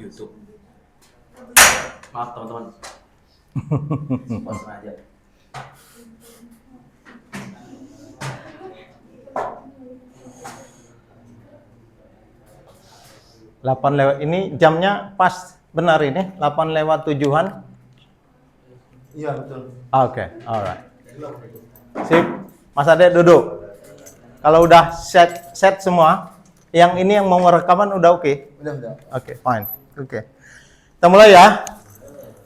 YouTube. Maaf teman-teman. Pas sengaja. Ini jamnya pas benar ini 8:07-an. Iya betul. Oke, alright. Sip, Mas Ade duduk. Kalau udah set semua, yang ini yang mau rekaman udah oke? Udah. Oke, fine. Oke. Kita mulai ya.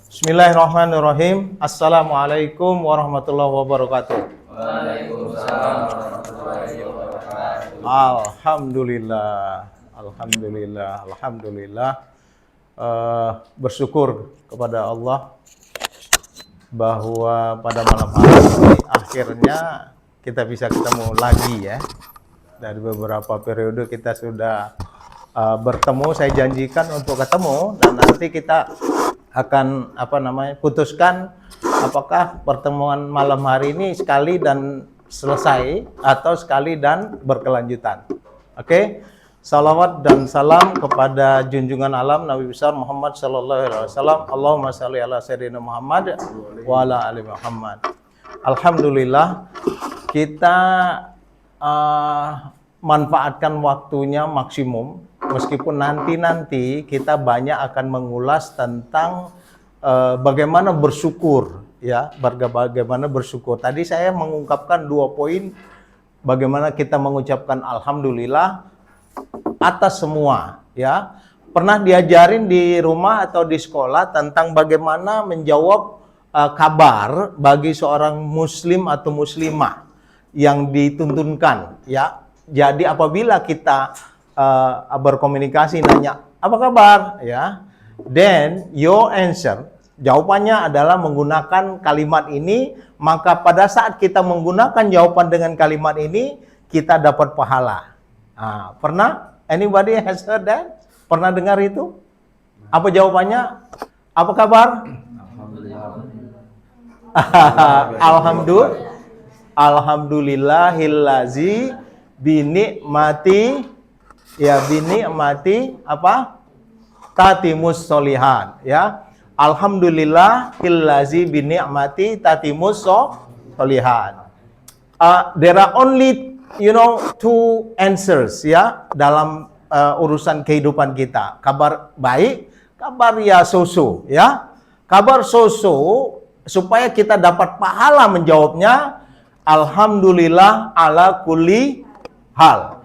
Bismillahirrahmanirrahim. Assalamualaikum warahmatullahi wabarakatuh. Waalaikumsalam warahmatullahi wabarakatuh. Alhamdulillah. Bersyukur kepada Allah bahwa pada malam hari ini akhirnya kita bisa ketemu lagi ya. Dari beberapa periode kita sudah bertemu, saya janjikan untuk ketemu dan nanti kita akan putuskan apakah pertemuan malam hari ini sekali dan selesai atau sekali dan berkelanjutan. Oke? Salawat dan salam kepada junjungan alam Nabi besar Muhammad sallallahu alaihi wasallam. Allahumma shalli ala sayyidina Muhammad wa ala ali Muhammad. Alhamdulillah kita manfaatkan waktunya maksimum, meskipun nanti kita banyak akan mengulas tentang bagaimana bersyukur ya, bagaimana bersyukur. Tadi saya mengungkapkan 2 poin bagaimana kita mengucapkan alhamdulillah atas semua ya. Pernah diajarin di rumah atau di sekolah tentang bagaimana menjawab kabar bagi seorang muslim atau muslimah yang dituntunkan ya. Jadi apabila kita berkomunikasi nanya apa kabar ya, then your answer, jawabannya adalah menggunakan kalimat ini, maka pada saat kita menggunakan jawaban dengan kalimat ini kita dapat pahala. Pernah? Anybody has heard that? Pernah dengar itu? Apa jawabannya? Apa kabar? Alhamdulillahillazi binikmati apa? Tatimus solihan ya. Alhamdulillahillazi binikmati tatimus solihan. There are only 2 answers ya dalam urusan kehidupan kita. Kabar baik, kabar ya so-so ya. Kabar so-so supaya kita dapat pahala menjawabnya, alhamdulillah ala kulli hal.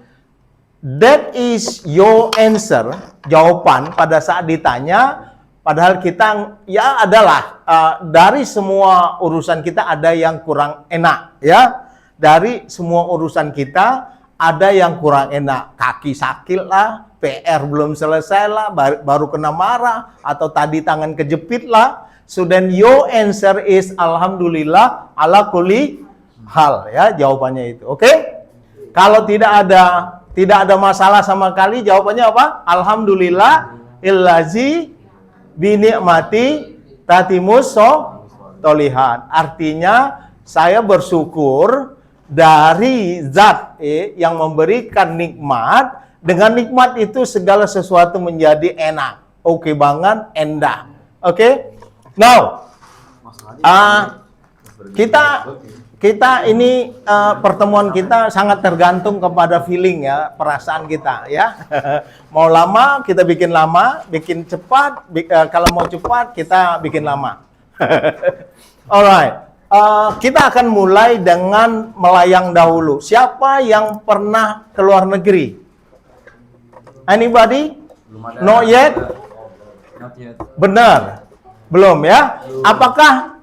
That is your answer, jawaban pada saat ditanya. Padahal kita ya adalah dari semua urusan kita ada yang kurang enak ya. Dari semua urusan kita ada yang kurang enak. Kaki sakit lah, PR belum selesai lah, baru kena marah, atau tadi tangan kejepit lah. So then your answer is alhamdulillah ala kulli hal ya, jawabannya itu. Oke? Kalau tidak ada masalah sama sekali, jawabannya apa? Alhamdulillah illazi binikmati tatimus solihan. Artinya saya bersyukur dari zat yang memberikan nikmat. Dengan nikmat itu segala sesuatu menjadi enak, oke banget, endah. Oke? Now, kita ini pertemuan kita sangat tergantung kepada feeling ya, perasaan kita ya. Mau lama kita bikin lama, bikin cepat. Kalau mau cepat kita bikin lama. Alright. Kita akan mulai dengan melayang dahulu. Siapa yang pernah ke luar negeri? Anybody? Not yet? Not yet. Benar. Belum ya? Apakah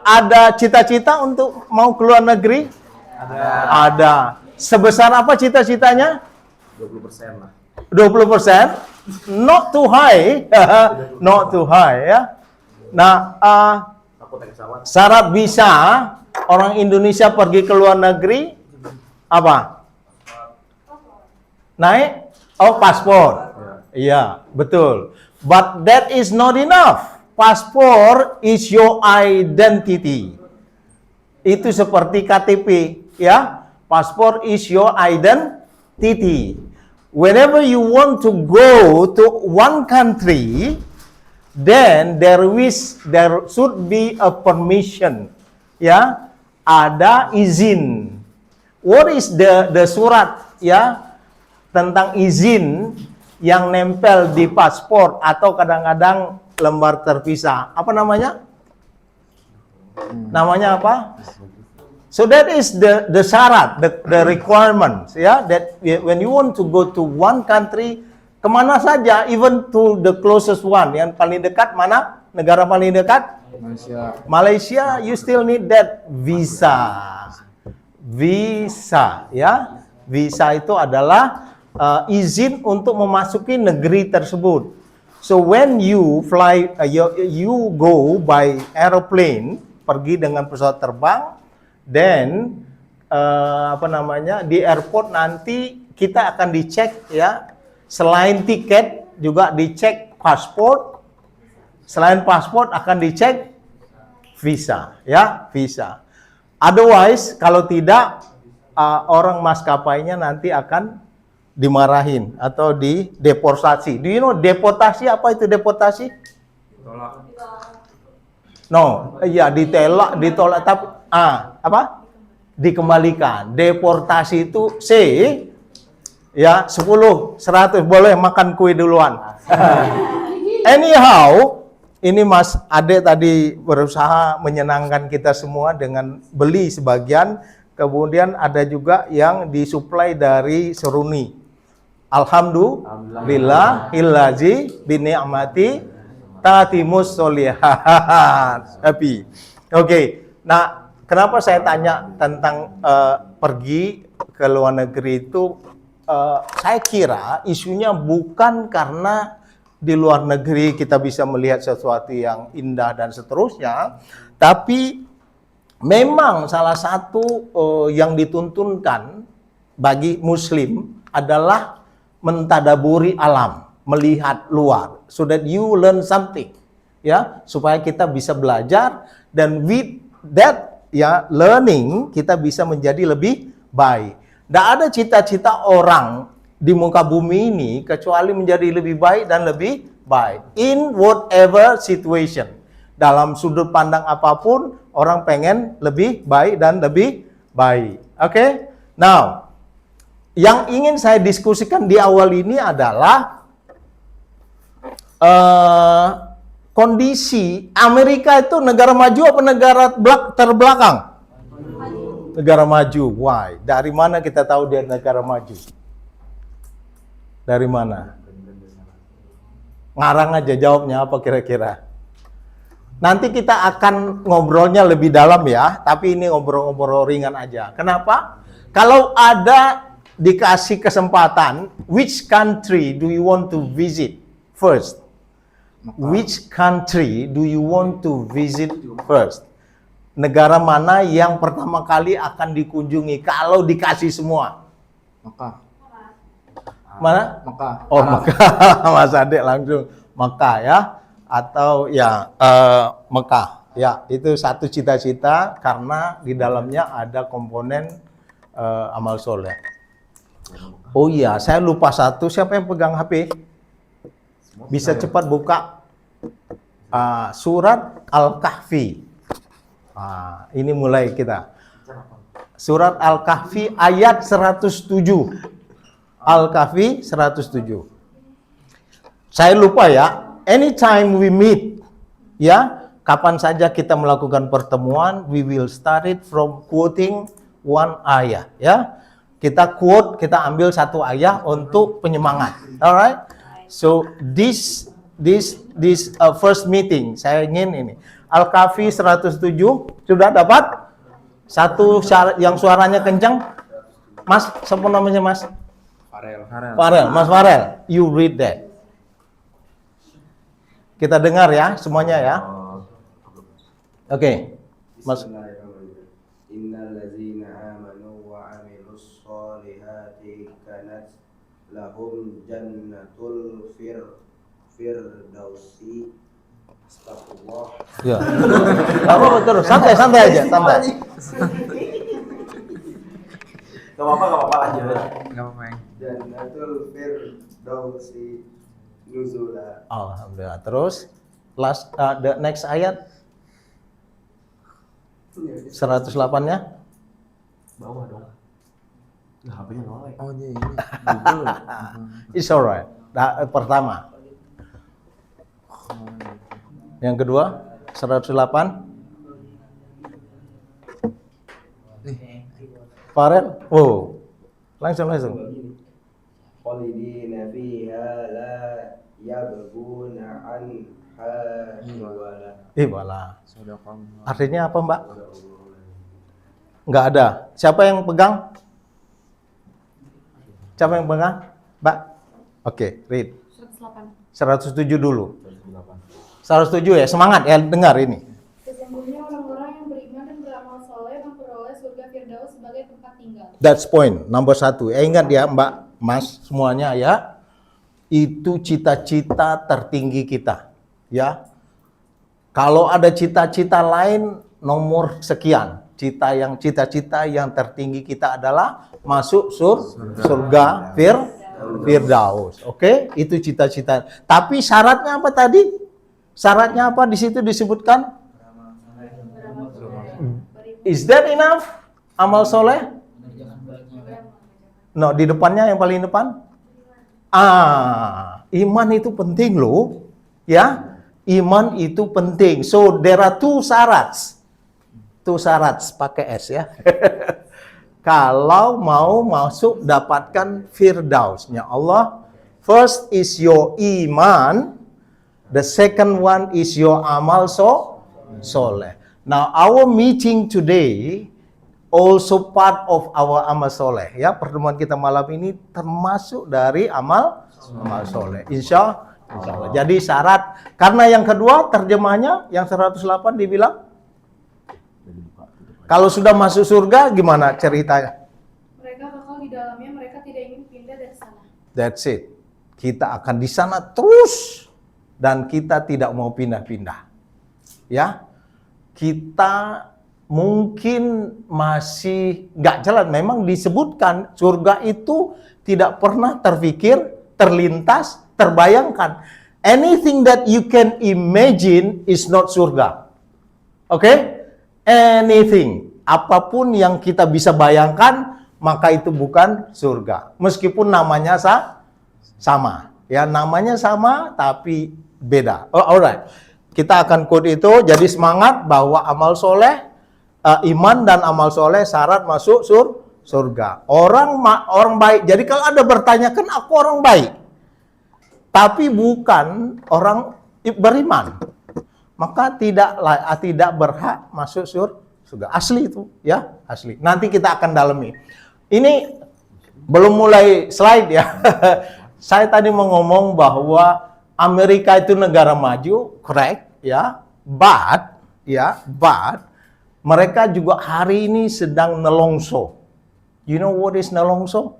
ada cita-cita untuk mau ke luar negeri? Ada. Sebesar apa cita-citanya? 20% lah. 20%? Not too high. Not too high ya. Nah, syarat bisa orang Indonesia pergi ke luar negeri apa? Naik? Oh, paspor. Iya, betul. But that is not enough. Paspor is your identity. Itu seperti KTP, ya. Paspor is your identity. whenever you want to go to one country, then there should be a permission. Ya, ada izin. What is the surat ya tentang izin yang nempel di paspor atau kadang-kadang lembar terpisah? Apa namanya? Namanya apa? So that is the syarat, the requirements, ya. That when you want to go to one country, kemana saja, even to the closest one, yang paling dekat mana? Negara paling dekat? Malaysia. Malaysia, you still need that visa. Visa, ya. Visa itu adalah izin untuk memasuki negeri tersebut. So when you fly, you go by aeroplane, pergi dengan pesawat terbang. Then di airport nanti kita akan dicek ya, selain tiket juga dicek paspor, selain paspor akan dicek visa ya, visa. Otherwise kalau tidak orang maskapainya nanti akan dimarahin atau dideportasi. Do you know deportasi? Apa itu deportasi? Tolak. No, iya ditolak tapi apa? Dikembalikan. Deportasi itu ya 10, 100 boleh makan kue duluan. Anyhow, ini Mas Ade tadi berusaha menyenangkan kita semua dengan beli sebagian, kemudian ada juga yang disuplai dari Seruni. Alhamdulillah illazi bini'mati tatimus sholihat. Happy. Oke. Nah, kenapa saya tanya tentang pergi ke luar negeri itu? Saya kira isunya bukan karena di luar negeri kita bisa melihat sesuatu yang indah dan seterusnya, tapi memang salah satu yang dituntunkan bagi Muslim adalah mentadaburi alam, melihat luar, so that you learn something, ya, supaya kita bisa belajar dan with that ya learning kita bisa menjadi lebih baik. Tidak ada cita-cita orang di muka bumi ini kecuali menjadi lebih baik dan lebih baik in whatever situation. Dalam sudut pandang apapun orang pengen lebih baik dan lebih baik. Oke? Now, yang ingin saya diskusikan di awal ini adalah kondisi Amerika itu negara maju apa negara terbelakang? Negara maju. Why? Dari mana kita tahu dia negara maju? Dari mana? Ngarang aja jawabnya apa kira-kira? Nanti kita akan ngobrolnya lebih dalam ya, tapi ini ngobrol-ngobrol ringan aja. Kenapa? Kalau ada dikasih kesempatan, which country do you want to visit first? Which country do you want to visit first? Negara mana yang pertama kali akan dikunjungi kalau dikasih semua? Mekah. Mana? Mekah. Oh, Mekah. Mas Ade langsung Mekah ya, atau ya Mekah. Ya, itu satu cita-cita karena di dalamnya ada komponen amal soleh. Oh iya, saya lupa satu. Siapa yang pegang HP? Bisa cepat buka surat Al-Kahfi. Ini mulai kita. Surat Al-Kahfi ayat 107. Al-Kahfi 107. Saya lupa ya. Anytime we meet, ya, kapan saja kita melakukan pertemuan, we will start it from quoting one ayat, ya. Kita quote, kita ambil satu ayat untuk penyemangat. Alright? So this first meeting, saya ingin ini. Al-Kahfi 107, sudah dapat? Satu yang suaranya kencang. Mas, siapa namanya Mas? Farel. Mas Farel, you read that. Kita dengar ya, semuanya ya. Oke. Mas. Innallazina amanu wa amilus solihati kanat lahum jannatul firdausi. Astagfirullah. Ya. Apa terus? Santai aja, santai. Gak apa-apa lanjut. Enggak apa-apa. Jannatul Firdausi nuzula. Alhamdulillah. Terus the next ayat 108-nya. Bawah dong. Nah, HP-nya nolak. Oh ini Google. It's alright. Pertama. Yang kedua 108. Farel. Oh. Langsung. Khalidina fiha la yabghuna anha Wala. Sadaqallah. Artinya apa, Mbak? Nggak ada. Siapa yang pegang? Siapa yang pegang? Mbak? Oke, read. 108. 107 dulu. 107 ya, semangat ya, dengar ini. Sesungguhnya orang-orang yang beriman dan beramal soleh memperoleh surga Firdaus sebagai tempat tinggal. That's point, nomor 1. Ingat ya Mbak, Mas, semuanya ya. Itu cita-cita tertinggi kita. Ya. Kalau ada cita-cita lain, nomor sekian. Cita-cita yang tertinggi kita adalah masuk surga Firdaus. Oke, itu cita-cita. Tapi syaratnya apa tadi? Syaratnya apa di situ disebutkan? Is that enough? Amal soleh? No, di depannya yang paling depan? Iman itu penting loh. Ya, iman itu penting. So, there are two syarat. Two syarat pakai S ya. Kalau mau masuk dapatkan Firdausnya Allah, first is your iman, the second one is your amal soleh. Now our meeting today also part of our amal soleh ya. Pertemuan kita malam ini termasuk dari amal soleh. Insya Allah. Jadi syarat, karena yang kedua terjemahnya yang 108 dibilang kalau sudah masuk surga gimana ceritanya? Mereka kekal di dalamnya, mereka tidak ingin pindah dari sana. That's it. Kita akan di sana terus dan kita tidak mau pindah-pindah. Ya. Kita mungkin masih nggak jelas. Memang disebutkan surga itu tidak pernah terpikir, terlintas, terbayangkan. Anything that you can imagine is not surga. Oke? Anything, apapun yang kita bisa bayangkan, maka itu bukan surga. Meskipun namanya sama, ya namanya sama tapi beda. Oh, alright, kita akan quote itu. Jadi semangat bahwa amal soleh, iman dan amal soleh syarat masuk surga. Orang baik. Jadi kalau ada bertanya, kan aku orang baik, tapi bukan orang beriman, maka tidak berhak masuk surga. Asli itu, ya, asli. Nanti kita akan dalami. Ini belum mulai slide ya. Saya tadi mau ngomong bahwa Amerika itu negara maju, correct, ya. But mereka juga hari ini sedang nelongso. You know what is nelongso?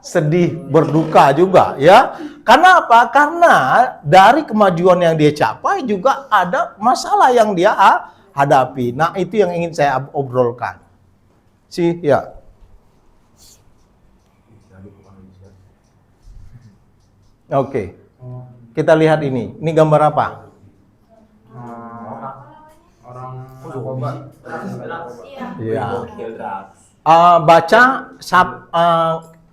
Sedih, berduka juga, ya. Karena apa? Karena dari kemajuan yang dia capai juga ada masalah yang dia hadapi. Nah, itu yang ingin saya obrolkan. Ya. Oke. Kita lihat ini. Ini gambar apa? Ya. Baca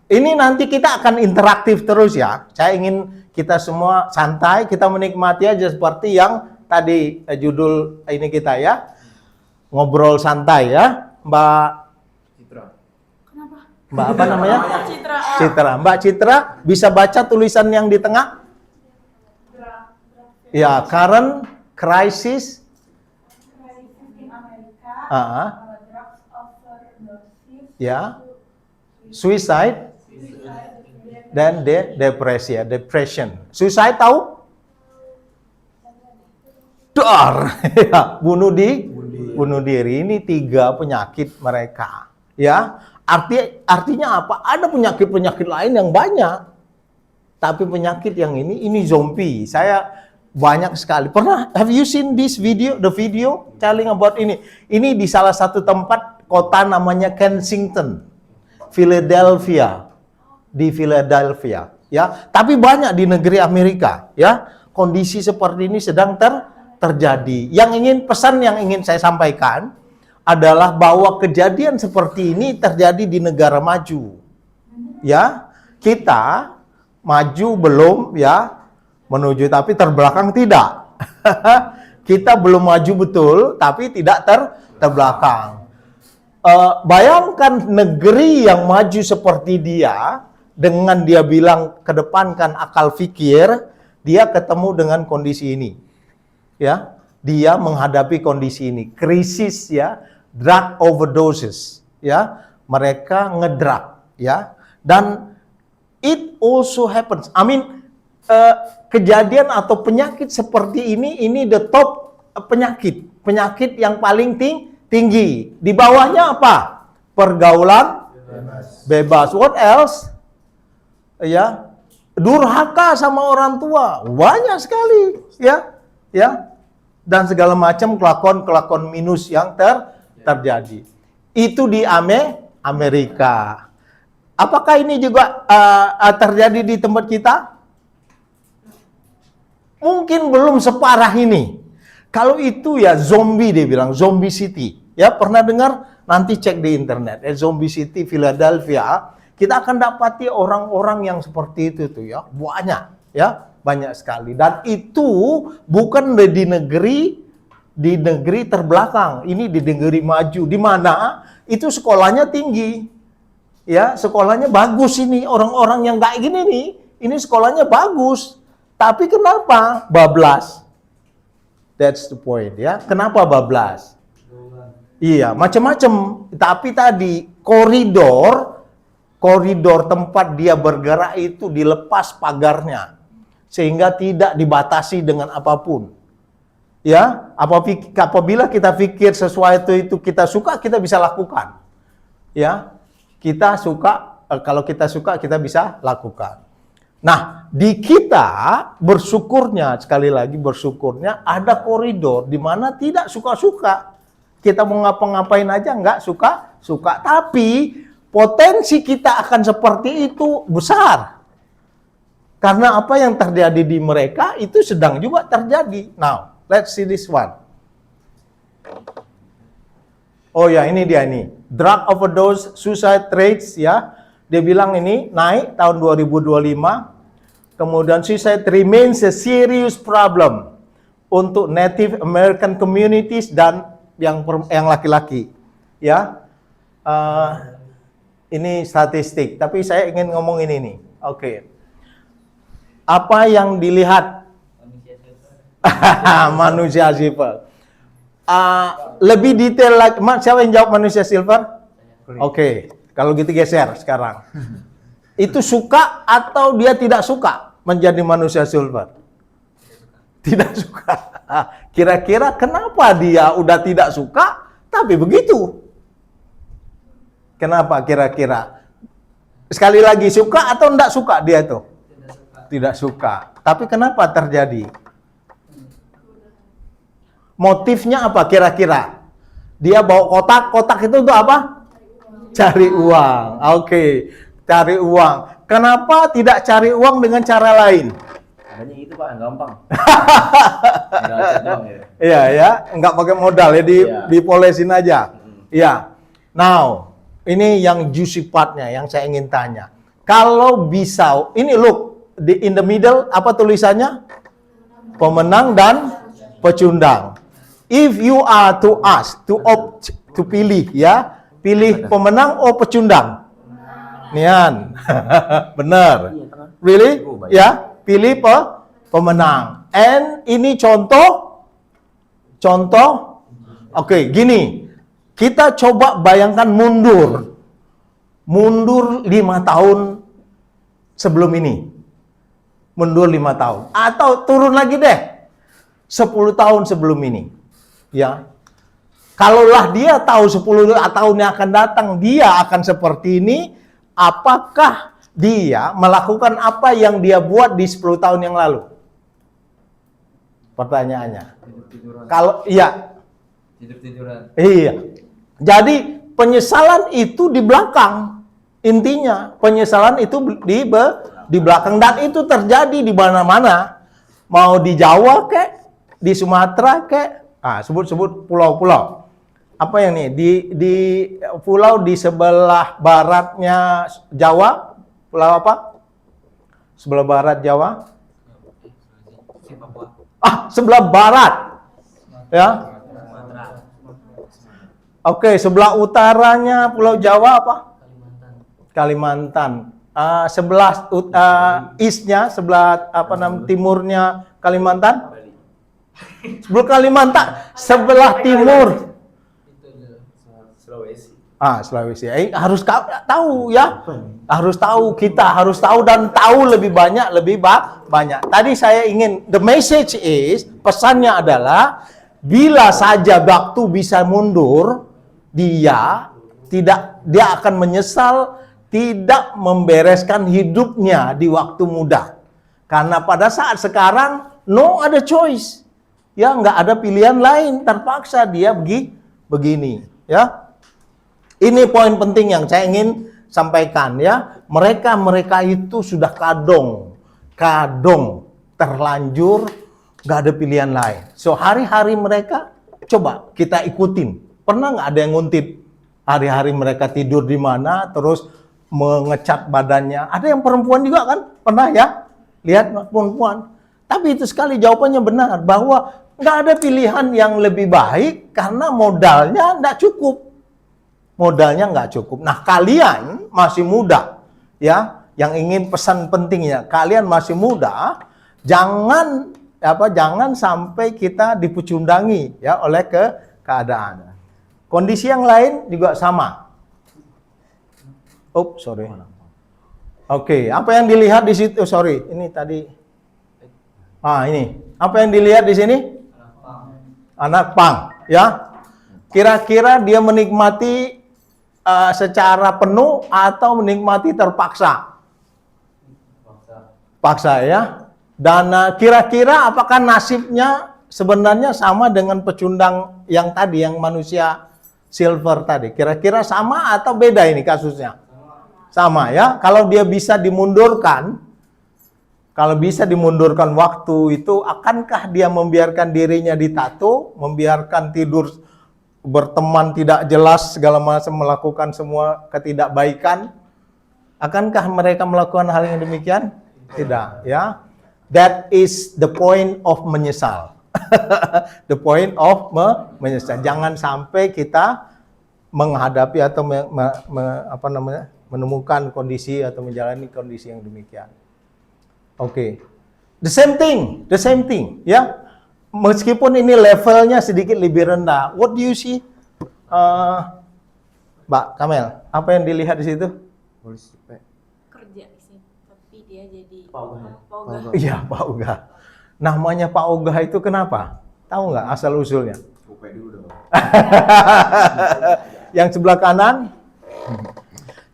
ini nanti kita akan interaktif terus ya. Saya ingin kita semua santai, kita menikmati aja seperti yang tadi judul ini kita ya. Ngobrol santai ya. Mbak Citra. Kenapa? Mbak apa namanya? Citra. Mbak Citra bisa baca tulisan yang di tengah? Ya, current crisis in Amerika, drugs overdose, ya. Suicide dan depression. Suicide tahu? Ya, bunuh diri. Ini 3 penyakit mereka. Ya, artinya apa? Ada penyakit lain yang banyak. Tapi penyakit yang ini zombie. Saya banyak sekali. Have you seen this video? The video telling about ini. Ini di salah satu tempat kota namanya Kensington. Philadelphia, di Philadelphia, ya. Tapi banyak di negeri Amerika, ya. Kondisi seperti ini sedang terjadi. Pesan yang ingin saya sampaikan adalah bahwa kejadian seperti ini terjadi di negara maju. Ya, kita maju belum, ya, menuju tapi terbelakang tidak. Kita belum maju betul, tapi tidak terbelakang. Bayangkan negeri yang maju seperti dia, dengan dia bilang kedepankan akal fikir, dia ketemu dengan kondisi ini. Ya, dia menghadapi kondisi ini, krisis, ya, drug overdoses, ya, mereka ngedrug, ya, dan it also happens. Kejadian atau penyakit seperti ini the top penyakit yang paling tinggi. Di bawahnya apa? Pergaulan bebas. What else? Ya, durhaka sama orang tua, banyak sekali, ya, ya, dan segala macam kelakon minus yang terjadi. Itu di Amerika. Apakah ini juga terjadi di tempat kita? Mungkin belum separah ini. Kalau itu ya zombie, dia bilang zombie city. Ya, pernah dengar? Nanti cek di internet. Zombie city Philadelphia. Kita akan dapati orang-orang yang seperti itu tuh, ya. Banyak, ya, banyak sekali. Dan itu bukan di negeri terbelakang. Ini di negeri maju, di mana itu sekolahnya tinggi. Ya, sekolahnya bagus ini. Orang-orang yang kayak gini nih, ini sekolahnya bagus. Tapi kenapa bablas? That's the point, ya. Kenapa bablas? Iya, macam-macam. Tapi tadi koridor tempat dia bergerak itu dilepas pagarnya sehingga tidak dibatasi dengan apapun. Ya, apabila kita pikir sesuatu itu kita suka, kita bisa lakukan. Ya, kita suka, kalau kita suka kita bisa lakukan. Nah, di kita bersyukurnya, sekali lagi bersyukurnya ada koridor di mana tidak suka-suka. Kita mau ngapa-ngapain aja nggak suka-suka. Tapi potensi kita akan seperti itu besar. Karena apa yang terjadi di mereka itu sedang juga terjadi. Now, let's see this one. Oh ya, ini dia ini. Drug overdose, suicide rates, ya. Dia bilang ini naik tahun 2025. Kemudian suicide remains a serious problem untuk Native American communities dan yang laki-laki. Ya, ini statistik. Tapi saya ingin ngomong ini nih. Oke. Apa yang dilihat manusia silver? Lebih detail lagi. Siapa yang jawab manusia silver? Oke. Kalau gitu geser sekarang. Itu suka atau dia tidak suka menjadi manusia silver? Tidak suka. Kira-kira kenapa dia udah tidak suka tapi begitu? Kenapa kira-kira? Sekali lagi, suka atau tidak suka dia tuh? Tidak suka. Tapi kenapa terjadi? Motifnya apa kira-kira? Dia bawa kotak itu untuk apa? Cari uang. Oke, cari uang. Kenapa tidak cari uang dengan cara lain? Adanya itu Pak, yang gampang. Iya ya, nggak pakai modal ya, dipolesin aja. Iya. Now, ini yang juicy part-nya yang saya ingin tanya. Kalau bisa, ini look, in the middle apa tulisannya? Pemenang dan pecundang. If you are to ask, to opt, to pilih, ya, pilih pemenang atau pecundang? Nian, benar. Really? Ya, pilih pemenang. And ini contoh. Oke, gini. Kita coba bayangkan mundur 5 tahun sebelum ini. Mundur 5 tahun. Atau turun lagi deh. 10 tahun sebelum ini. Ya. Kalaulah dia tahu 10 tahun yang akan datang, dia akan seperti ini. Apakah dia melakukan apa yang dia buat di 10 tahun yang lalu? Pertanyaannya. Kalau iya. Tidur-tiduran. Iya. Jadi penyesalan itu di belakang. Intinya penyesalan itu di belakang, dan itu terjadi di mana-mana. Mau di Jawa kek, di Sumatera kek, sebut-sebut pulau-pulau. Apa yang nih di pulau di sebelah baratnya Jawa, pulau apa? Sebelah barat Jawa? Sebelah barat. Ya. Oke, sebelah utaranya Pulau Jawa apa? Kalimantan. Sebelah eastnya, sebelah timurnya Kalimantan? Sebelah Kalimantan, sebelah timur. Sulawesi. Sulawesi. Harus tahu ya. Harus tahu, kita harus tahu dan tahu lebih banyak, banyak. Tadi saya ingin, the message is, pesannya adalah bila saja waktu bisa mundur, dia akan menyesal tidak membereskan hidupnya di waktu muda. Karena pada saat sekarang no ada choice. Ya, nggak ada pilihan lain, terpaksa dia begini, ya. Ini poin penting yang saya ingin sampaikan, ya. Mereka itu sudah kadung terlanjur, nggak ada pilihan lain. So hari-hari mereka coba kita ikutin. Pernah nggak ada yang nguntip hari-hari mereka tidur di mana, terus mengecat badannya? Ada yang perempuan juga kan? Pernah ya? Lihat perempuan. Tapi itu sekali jawabannya benar, bahwa nggak ada pilihan yang lebih baik karena modalnya nggak cukup. Nah, kalian masih muda, ya. Yang ingin pesan pentingnya, kalian masih muda, jangan sampai kita dipecundangi ya oleh keadaan. Kondisi yang lain juga sama. Sorry. Oke, apa yang dilihat di situ? Sorry, ini tadi. Ini. Apa yang dilihat di sini? Anak pang, ya. Kira-kira dia menikmati secara penuh atau menikmati terpaksa? Paksa, ya. Dan kira-kira apakah nasibnya sebenarnya sama dengan pecundang yang tadi, yang manusia silver tadi? Kira-kira sama atau beda ini kasusnya? Sama, ya. Kalau dia bisa dimundurkan, waktu itu, akankah dia membiarkan dirinya ditato, membiarkan tidur berteman tidak jelas, segala macam, melakukan semua ketidakbaikan? Akankah mereka melakukan hal yang demikian? Tidak, ya. That is the point of menyesal. The point of menyesal. Jangan sampai kita menghadapi atau menemukan kondisi atau menjalani kondisi yang demikian. Oke. The same thing, ya. Meskipun ini levelnya sedikit lebih rendah. What do you see? Mbak Kamel, apa yang dilihat di situ? Kerja sih, tapi dia jadi Pak Ogah. Iya, Pak Ogah. Namanya Pak Ogah itu kenapa? Tahu nggak asal usulnya? Yang sebelah kanan.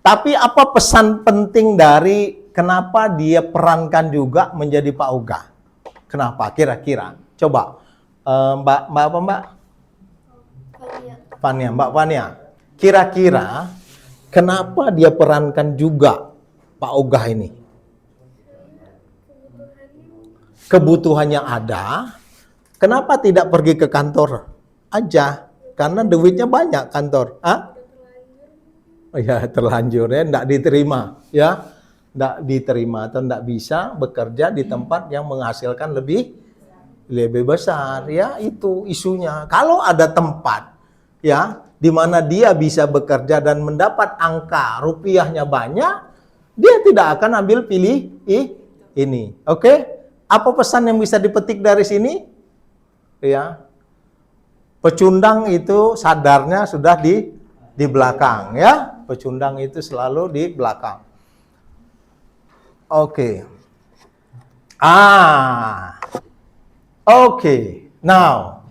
Tapi apa pesan penting dari kenapa dia perankan juga menjadi Pak Ogah? Kenapa kira-kira? Coba Mbak apa Mbak? Fania. Mbak Fania. Kira-kira kenapa dia perankan juga Pak Ogah ini? Kebutuhannya ada. Kenapa tidak pergi ke kantor aja? Karena duitnya banyak kantor. Ya, terlanjur ya, enggak diterima, ya. Enggak diterima atau enggak bisa bekerja di tempat yang menghasilkan lebih besar, ya. Itu isunya. Kalau ada tempat, ya, di mana dia bisa bekerja dan mendapat angka rupiahnya banyak, dia tidak akan ambil pilih ini. Oke? Apa pesan yang bisa dipetik dari sini? Ya. Pecundang itu sadarnya sudah di belakang, ya. Pecundang itu selalu di belakang. Oke. Oke. Now,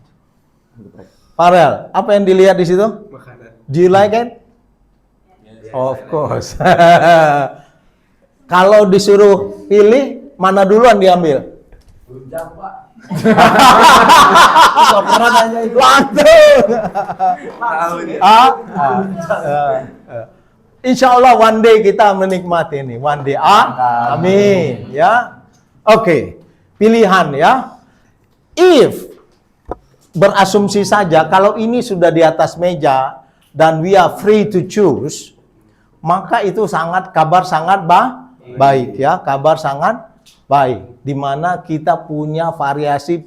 Farel, apa yang dilihat di situ? Makanan. Do you like it? Of course. Kalau disuruh pilih, mana duluan diambil? Rujak, Pak. Pernah nanya itu. Langsung. Tahu dia. Insya Allah one day kita menikmati ini. One day. Amin. Ya. Oke. Pilihan ya. If berasumsi saja kalau ini sudah di atas meja dan we are free to choose, maka itu kabar sangat baik ya. Kabar sangat baik. Di mana kita punya variasi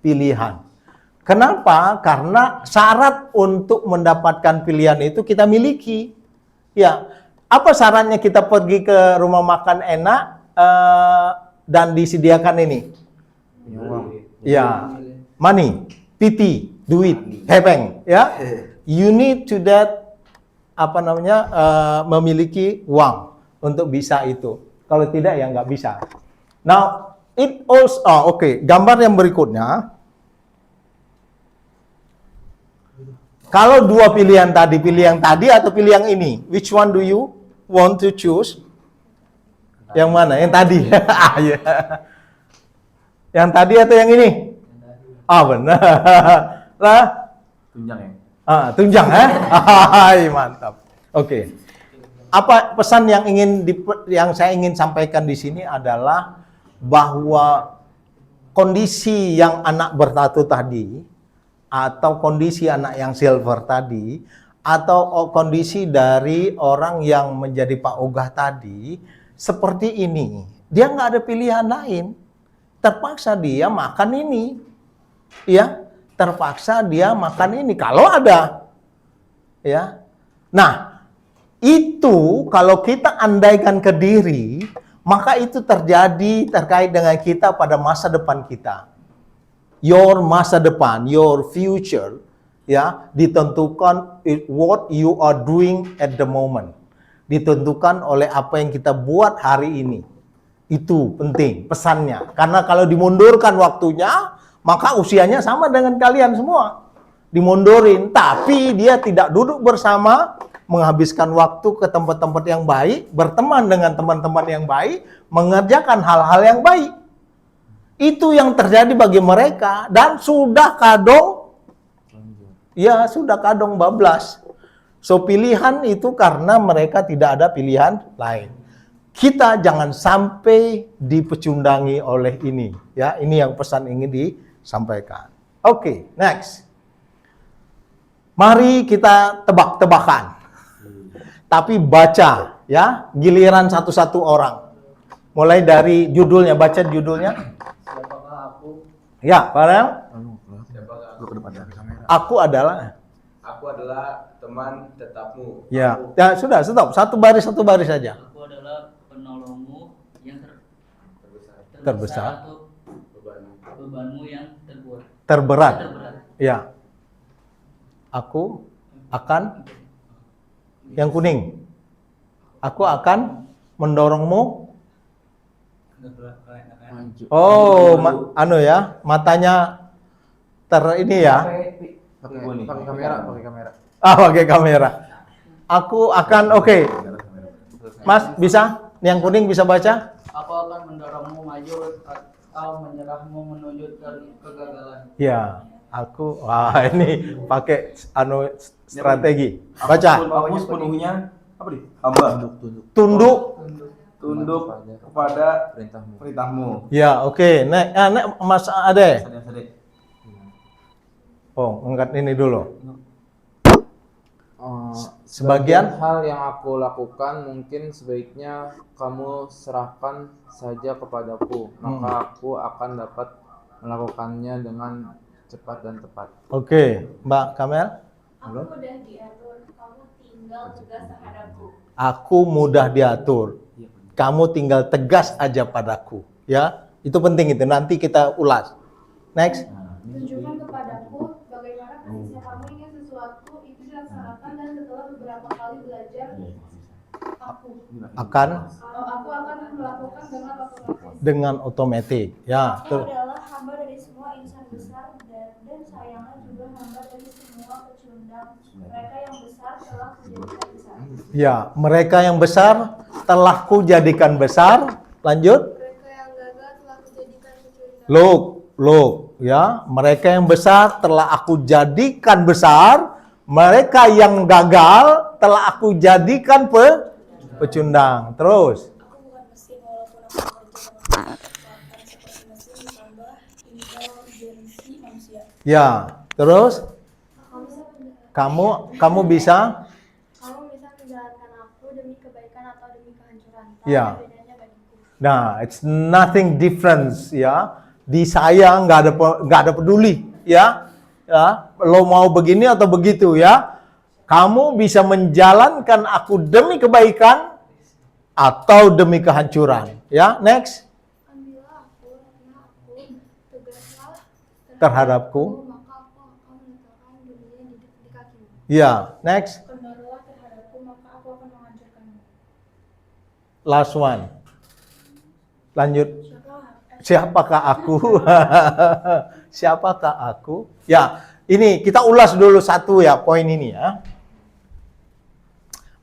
pilihan. Kenapa? Karena syarat untuk mendapatkan pilihan itu kita miliki. Ya, apa syaratnya kita pergi ke rumah makan enak dan disediakan ini? Ya, money, PT, duit, hepeng, ya. You need to that memiliki uang untuk bisa itu. Kalau tidak ya nggak bisa. Now, it also oke, gambar yang berikutnya. Kalau dua pilihan tadi, pilih yang tadi atau pilih yang ini? Which one do you want to choose? Yang mana? Yang tadi. Yang tadi atau yang ini? Benar. Lah, Tunjang ya. tunjang mantap. Oke. Apa pesan yang saya ingin sampaikan di sini adalah bahwa kondisi yang anak bertato tadi, atau kondisi anak yang silver tadi, atau kondisi dari orang yang menjadi Pak Ogah tadi, seperti ini. Dia nggak ada pilihan lain. Terpaksa dia makan ini. Ya, terpaksa dia makan ini. Kalau ada. Ya. Nah, itu kalau kita andaikan ke diri, maka itu terjadi terkait dengan kita pada masa depan kita. Your masa depan, your future, ya, ditentukan what you are doing at the moment. Ditentukan oleh apa yang kita buat hari ini. Itu penting pesannya. Karena kalau dimundurkan waktunya, maka usianya sama dengan kalian semua. Dimundurin, tapi dia tidak duduk bersama, menghabiskan waktu ke tempat-tempat yang baik, berteman dengan teman-teman yang baik, mengerjakan hal-hal yang baik. Itu yang terjadi bagi mereka dan sudah kadung bablas. So pilihan itu karena mereka tidak ada pilihan lain. Kita jangan sampai dipecundangi oleh ini. Ya, ini yang pesan ingin disampaikan. Oke, next. Mari kita tebak-tebakan. Tapi baca ya, giliran satu-satu orang. Mulai dari judulnya, baca judulnya. Siapakah aku? Ya, Farel. Siapakah Aku adalah. Aku adalah teman tetapmu. Ya, ya sudah, stop. Satu baris saja. Aku adalah penolongmu yang Terbesar. atau bebanmu yang Terberat. terberat. Ya. Aku akan yang kuning. Aku akan mendorongmu. Oh, matanya ini ya. Pakai kamera. Pakai kamera. Aku akan oke. Mas, bisa? Yang kuning bisa baca? Aku akan mendorongmu maju atau menyerahmu menuju kegagalan. Ya, ini pakai strategi. Baca. Aku sepenuhnya hamba. Tunduk. Kepada perintahmu. Ya, oke. Nek Mas Ade. Sadek. Oh, angkat ini dulu. Sebagian hal yang aku lakukan mungkin sebaiknya kamu serahkan saja kepadaku, maka aku akan dapat melakukannya dengan cepat dan tepat. Oke, Mbak Kamel. Aku mudah diatur, kamu tinggal tegas terhadapku. Aku mudah diatur. Kamu tinggal tegas aja padaku, ya. Itu penting itu. Nanti kita ulas. Next. Tunjukkan kepadaku bagaimana persisnya kamu ingin sesuatu itu dilaksanakan dan setelah beberapa kali belajar aku Akan akan melakukan dengan otomatis. Ya. Aku adalah hamba dari semua insan besar dan sayangnya juga hamba dari semua pecundang. Mereka yang besar telah kujadikan besar. Ya, mereka yang besar telah kujadikan besar. Lanjut. Mereka yang gagal telah kujadikan pecundang. Look, ya, mereka yang besar telah aku jadikan besar, mereka yang gagal telah aku jadikan pecundang. Terus. Aku bukan mesin walaupun aku bekerja dengan kecepatan seperti mesin ditambah intelijensi manusia. Ya, terus Kamu bisa kamu bisa menjalankan aku demi kebaikan atau demi kehancuran. Tak Ya. ada bedanya bagiku. Nah, it's nothing different ya. Di saya nggak ada peduli ya. Ya, lo mau begini atau begitu ya. Kamu bisa menjalankan aku demi kebaikan atau demi kehancuran. Ya, next. Ambillah aku, karena aku tegaslah Terhadapku. maka aku akan meletakkan dunia di kakimu. Ya, next. Kendorlah terhadapku, maka aku akan menghancurkanmu. Last one. Lanjut. Siapa? Siapakah aku? Siapakah aku? Ya, ini kita ulas dulu satu ya, poin ini ya.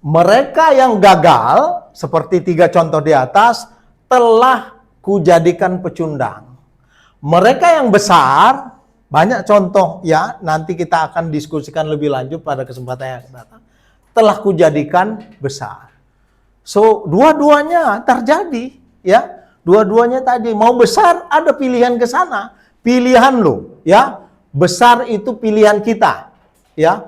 Mereka yang gagal, seperti 3 contoh di atas, telah kujadikan pecundang. Mereka yang besar, banyak contoh ya, nanti kita akan diskusikan lebih lanjut pada kesempatan yang akan datang. Telah kujadikan besar. So, dua-duanya terjadi ya. Dua-duanya tadi mau besar ada pilihan ke sana. Pilihan lo ya. Besar itu pilihan kita ya.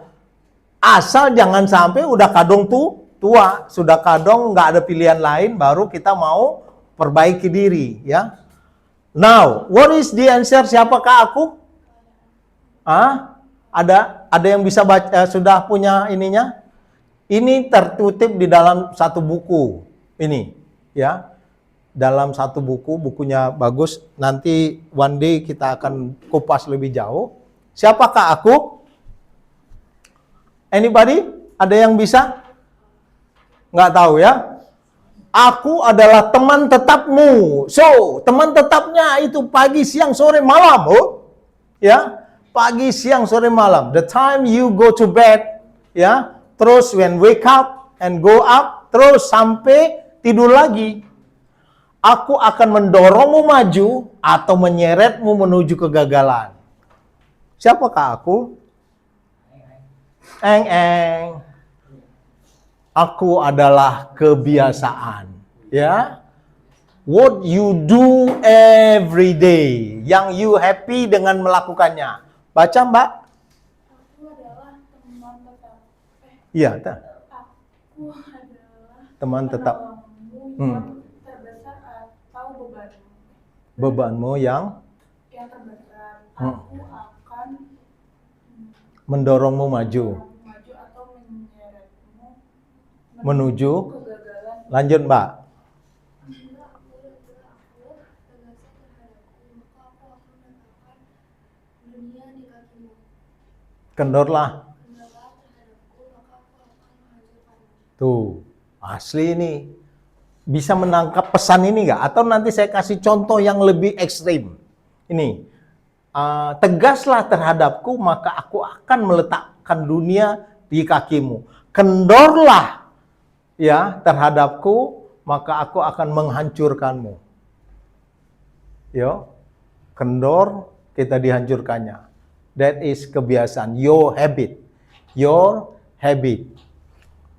Asal jangan sampai udah kadung tua, sudah kadung nggak ada pilihan lain, baru kita mau perbaiki diri ya. Now, what is the answer? Siapakah aku? Ada yang bisa baca, sudah punya ininya? Ini tertutip di dalam satu buku ini ya. Dalam satu buku, bukunya bagus. Nanti one day kita akan kupas lebih jauh. Siapakah aku? Anybody? Ada yang bisa? Nggak tahu ya? Aku adalah teman tetapmu. So, teman tetapnya itu pagi, siang, sore, malam. Oh, ya, pagi, siang, sore, malam. The time you go to bed, ya. Terus when wake up and go up, terus sampai tidur lagi. Aku akan mendorongmu maju atau menyeretmu menuju kegagalan. Siapakah aku? Aku adalah kebiasaan, ya. What you do every day, yang you happy dengan melakukannya. Baca, Mbak. Aku adalah teman tetap. Iya, Aku adalah teman tetap. penolongmu yang terbesar atau bebanmu. Bebanmu yang Terberat. Aku akan mendorongmu maju maju atau menyeretmu menuju. kegagalan. Lanjut, Mbak. Bila aku tegasnya terhadapku, maka aku akan meletakkan dunia di kakimu. Kendorlah. Kendorlah terhadapku, maka aku akan menghancurkanmu. Tuh, asli ini. Bisa menangkap pesan ini nggak? Atau nanti saya kasih contoh yang lebih ekstrim. Ini. Tegaslah terhadapku, maka aku akan meletakkan dunia di kakimu. Kendorlah ya terhadapku, maka aku akan menghancurkanmu. Yo, kendor kita dihancurkannya. That is kebiasaan, your habit. Your habit.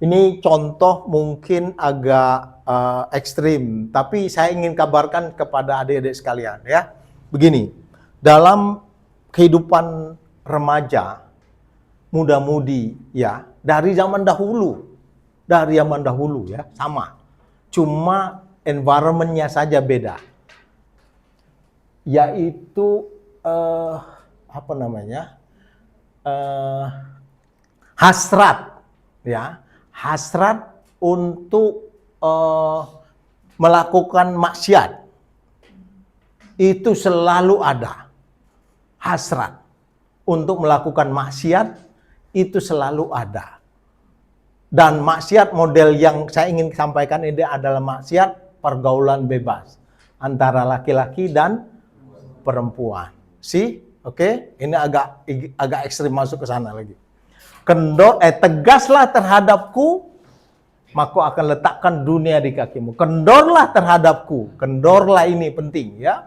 Ini contoh mungkin agak ekstrim, tapi saya ingin kabarkan kepada adik-adik sekalian ya. Begini. Dalam kehidupan remaja, muda-mudi ya, dari zaman dahulu ya, sama. Cuma environment-nya saja beda. Yaitu hasrat ya, hasrat untuk melakukan maksiat. Itu selalu ada. Hasrat untuk melakukan maksiat itu selalu ada. Dan maksiat model yang saya ingin sampaikan ini adalah maksiat pergaulan bebas antara laki-laki dan perempuan. Oke? Ini agak ekstrim masuk ke sana lagi. Tegaslah terhadapku, maka akan letakkan dunia di kakimu. Kendorlah terhadapku. Kendorlah ini penting ya.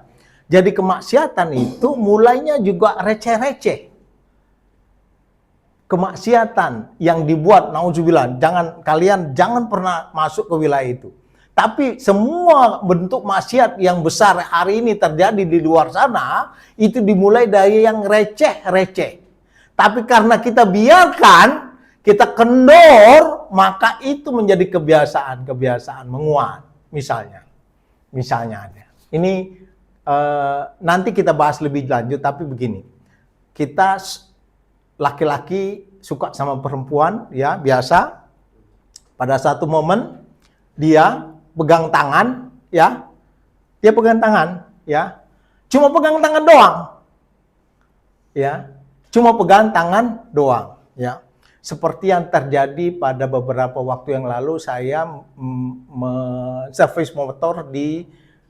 Jadi kemaksiatan itu mulainya juga receh-receh. kemaksiatan yang dibuat, nauzubillah, kalian jangan pernah masuk ke wilayah itu. Tapi semua bentuk maksiat yang besar hari ini terjadi di luar sana, itu dimulai dari yang receh-receh. Tapi karena kita biarkan, kita kendor, maka itu menjadi kebiasaan menguat. Misalnya ada. Ini nanti kita bahas lebih lanjut, tapi begini. Kita laki-laki suka sama perempuan, ya biasa. Pada satu momen dia pegang tangan, ya. Dia pegang tangan, ya. Cuma pegang tangan doang. Ya. Cuma pegang tangan doang, ya. Seperti yang terjadi pada beberapa waktu yang lalu, saya servis motor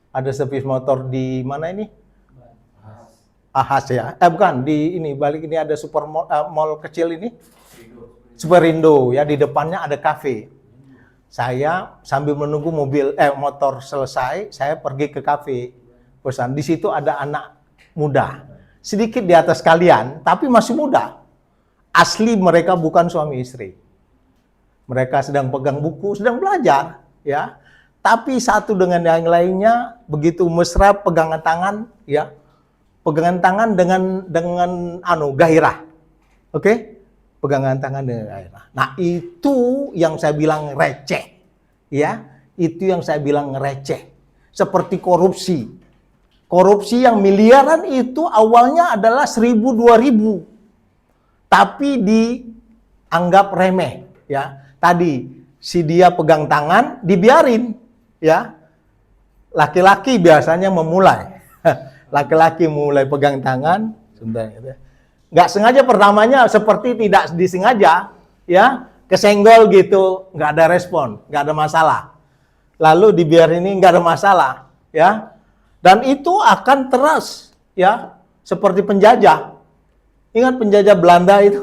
ada servis motor di mana ini? Ahas ya. Bukan, di ini balik ini ada super mall kecil ini. Superindo ya, di depannya ada kafe. Saya sambil menunggu motor selesai, saya pergi ke kafe. Pesan, di situ ada anak muda. Sedikit di atas kalian, tapi masih muda. Asli mereka bukan suami istri. Mereka sedang pegang buku, sedang belajar, ya. Tapi satu dengan yang lainnya begitu mesra pegangan tangan, ya. Pegangan tangan dengan gairah. Oke? Pegangan tangan dengan gairah. Nah, itu yang saya bilang receh. Ya, itu yang saya bilang receh. Seperti korupsi. Korupsi yang miliaran itu awalnya adalah 1.000, 2.000. Tapi dianggap remeh, ya. Tadi si dia pegang tangan, dibiarin, ya. Laki-laki biasanya memulai. Laki-laki mulai pegang tangan, nggak sengaja pertamanya seperti tidak disengaja, ya, kesenggol gitu, nggak ada respon, nggak ada masalah. Lalu dibiarin ini nggak ada masalah, ya, dan itu akan terus, ya, seperti penjajah. Ingat penjajah Belanda itu,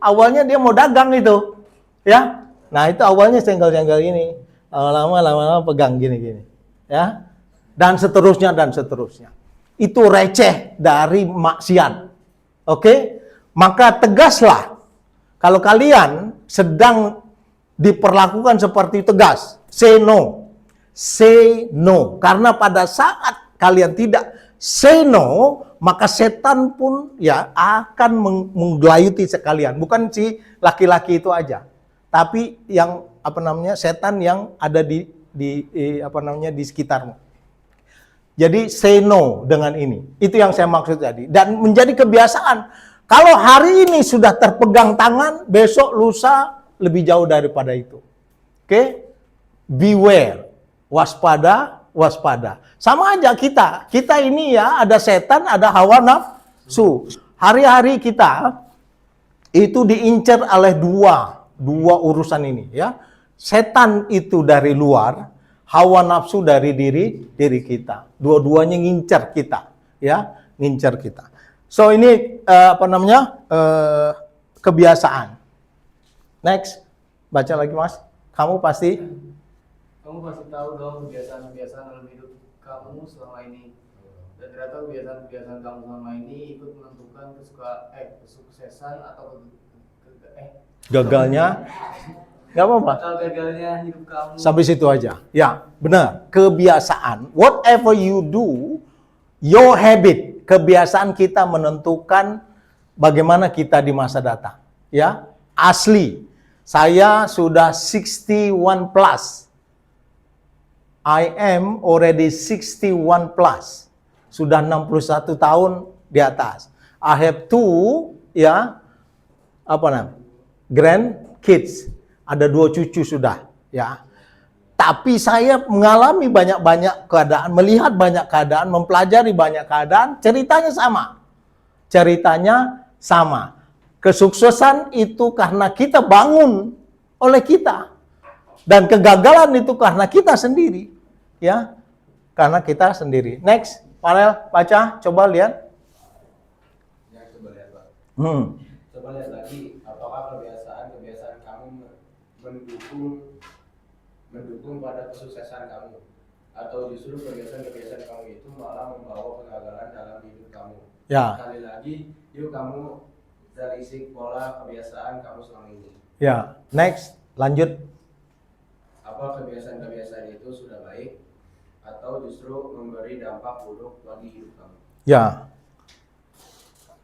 awalnya dia mau dagang itu, ya. Nah itu awalnya senggol-senggol ini, lama-lama pegang gini-gini, ya, dan seterusnya. Itu receh dari maksiat. Oke? Maka tegaslah. Kalau kalian sedang diperlakukan seperti tegas, say no. Say no. Karena pada saat kalian tidak say no, maka setan pun ya akan menggelayuti sekalian. Bukan si laki-laki itu aja. Tapi yang setan yang ada di sekitarmu. Jadi say no dengan ini. Itu yang saya maksud tadi. Dan menjadi kebiasaan. Kalau hari ini sudah terpegang tangan, besok lusa lebih jauh daripada itu. Oke? Beware. Waspada. Sama aja kita. Kita ini ya ada setan, ada hawa nafsu. Hari-hari kita itu diincar oleh dua urusan ini, ya. Setan itu dari luar, hawa nafsu dari diri kita. Dua-duanya ngincar kita, ya, ngincar kita. So ini kebiasaan. Next, baca lagi Mas. Kamu pasti tahu dong kebiasaan dalam hidup kamu selama ini. Dan ternyata kebiasaan kamu selama ini ikut menentukan kesuksesan atau gagalnya. Gak apa-apa. Atau gagalnya hidup kamu. Sampai situ aja. Ya, benar. Kebiasaan. Whatever you do, your habit. Kebiasaan kita menentukan bagaimana kita di masa datang. Ya, asli. Saya sudah 61 plus. I am already 61 plus. Sudah 61 tahun di atas. I have two, ya, grandkids. Ada 2 cucu sudah, ya. Tapi saya mengalami banyak keadaan, melihat banyak keadaan, mempelajari banyak keadaan, ceritanya sama. Kesuksesan itu karena kita bangun oleh kita. Dan kegagalan itu karena kita sendiri, ya. Karena kita sendiri. Next, Farel, baca, coba lihat. Ya, coba lihat, Pak. Coba lihat lagi, apakah kebiasaan kamu mendukung pada kesuksesan kamu, atau justru kebiasaan kamu itu malah membawa kegagalan dalam hidup kamu. Ya. Sekali lagi, yuk kamu Zalisik pola kebiasaan kamu selama ini. Ya, next, lanjut. Apa kebiasaan-kebiasaan itu sudah baik atau justru memberi dampak buruk bagi hidup kamu? Ya,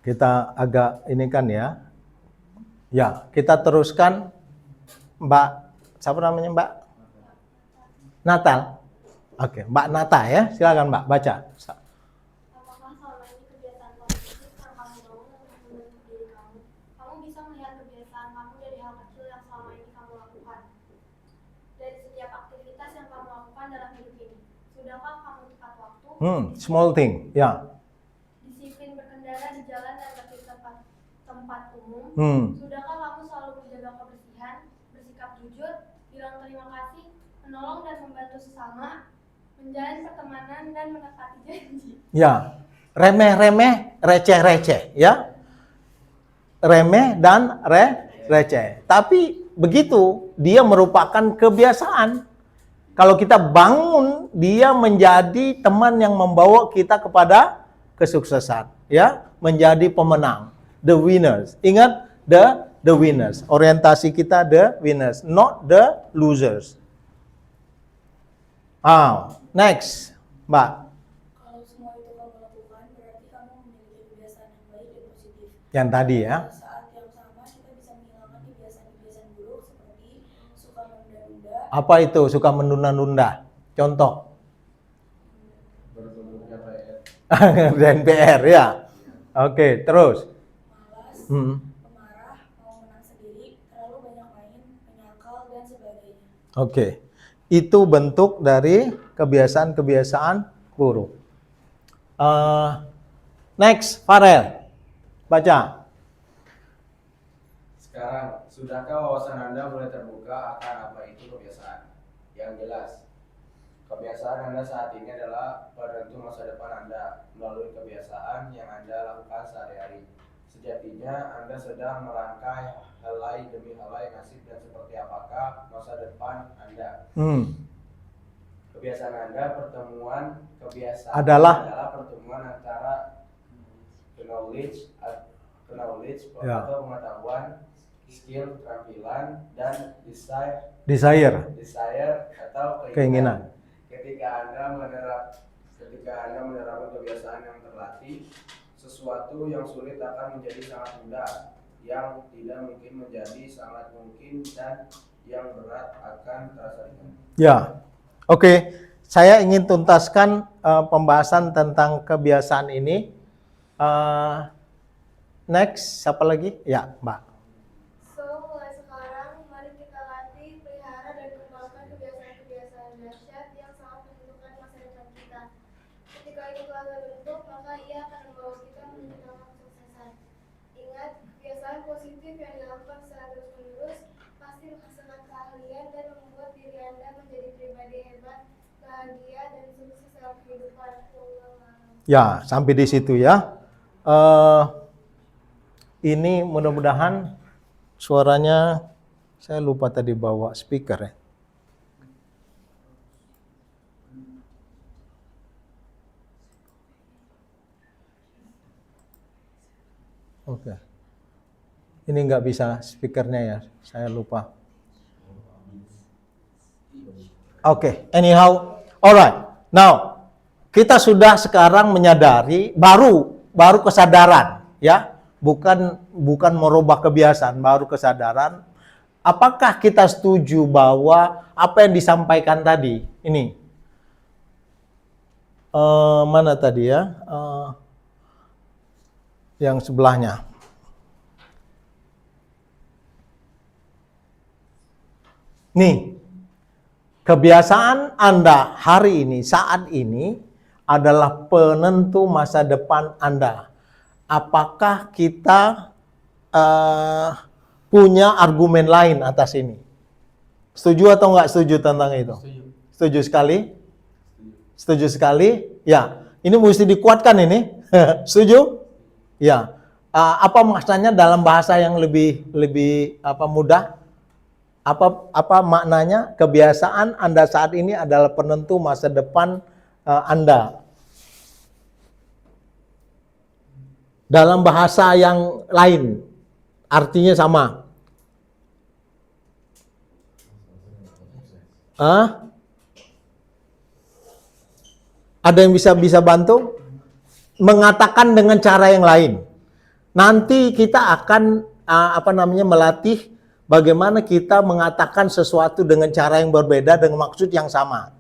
kita agak ini kan ya. Ya, kita teruskan. Mbak, siapa namanya Mbak? Natal. Oke, Mbak Nata ya, silakan Mbak baca. Apakah selama ini kebiasaan positif yang kamu bangun untuk membentuk diri kamu? Kamu bisa melihat kebiasaan kamu dari hal kecil yang selama ini kamu lakukan. Dari setiap aktivitas yang kamu lakukan dalam hidup ini. Sudahkah kamu tepat waktu? Small thing, ya. Disiplin berkendara di jalan dan di tempat umum. Sudahkah kamu selalu menjaga kebersihan, bersikap jujur, bilang terima kasih, menolong dan membantu sesama, menjalin pertemanan dan menepati janji? Ya, remeh-remeh, receh-receh, ya. Remeh dan receh. Tapi begitu, dia merupakan kebiasaan. Kalau kita bangun, dia menjadi teman yang membawa kita kepada kesuksesan, ya, menjadi pemenang, the winners. Ingat, the winners. Orientasi kita the winners, not the losers. Next, Mbak. Kalau semua itu kamu lakukan, berarti kamu memiliki kebiasaan yang baik dan positif. Yang tadi ya. Saat yang sama, kita bisa menghilangkan kebiasaan-kebiasaan buruk seperti suka menunda-nunda, Apa itu suka menunda-nunda? Contoh. Berbentuknya PR. Dan PR ya. Oke, terus. malas, Hmm. pemarah, mau menang sendiri, terlalu banyak main, menyangkal, dan sebagainya. Oke. Itu bentuk dari kebiasaan-kebiasaan buruk. Next, Farel. Baca. Sekarang, sudahkah wawasan Anda mulai terbuka akan apa itu kebiasaan? Yang jelas, kebiasaan Anda saat ini adalah penentu masa depan Anda melalui kebiasaan yang Anda lakukan sehari-hari. Sejatinya Anda sedang merangkai helai demi helai nasib dan seperti apakah masa depan Anda. Kebiasaan Anda kebiasaan Adalah pertemuan antara knowledge Ya. atau pengetahuan, skill, keterampilan, dan desire. atau Keinginan. Ketika Anda menerapkan kebiasaan yang terlatih, sesuatu yang sulit akan menjadi sangat mudah, yang tidak mungkin menjadi sangat mungkin, dan yang berat akan terasa ringan. Ya. Oke. Saya ingin tuntaskan pembahasan tentang kebiasaan ini. Next, siapa lagi? Ya, Mbak. So, mulai sekarang, mari kita latih, pelihara, dan kembangkan kebiasaan-kebiasaan dahsyat yang sangat menentukan masa depan kita. Ketika itu telah terbentuk, maka ia akan membawa kita menuju dalam kesuksesan. Ingat, kebiasaan positif yang dilakukan secara terus-menerus pasti menghasilkan keahlian dan membuat diri Anda menjadi pribadi hebat, bahagia, dan sukses dalam kehidupan. Ya, sampai di situ ya. Ini mudah-mudahan suaranya, saya lupa tadi bawa speaker ya. Oke. Ini nggak bisa speakernya ya, saya lupa. Oke, anyhow, alright. Now, kita sudah sekarang menyadari, baru kesadaran ya. Bukan merubah kebiasaan, baru kesadaran. Apakah kita setuju bahwa apa yang disampaikan tadi ini mana tadi ya, yang sebelahnya, nih, kebiasaan Anda hari ini, saat ini adalah penentu masa depan Anda. Apakah kita punya argumen lain atas ini? Setuju atau nggak setuju tentang itu? Setuju sekali? Setuju sekali? Ya, ini mesti dikuatkan ini. Setuju? Ya. Apa maksudnya dalam bahasa yang lebih mudah? Apa maknanya? Kebiasaan Anda saat ini adalah penentu masa depan Anda. Dalam bahasa yang lain, artinya sama. Ada yang bisa bantu? Mengatakan dengan cara yang lain. Nanti kita akan melatih bagaimana kita mengatakan sesuatu dengan cara yang berbeda dengan maksud yang sama.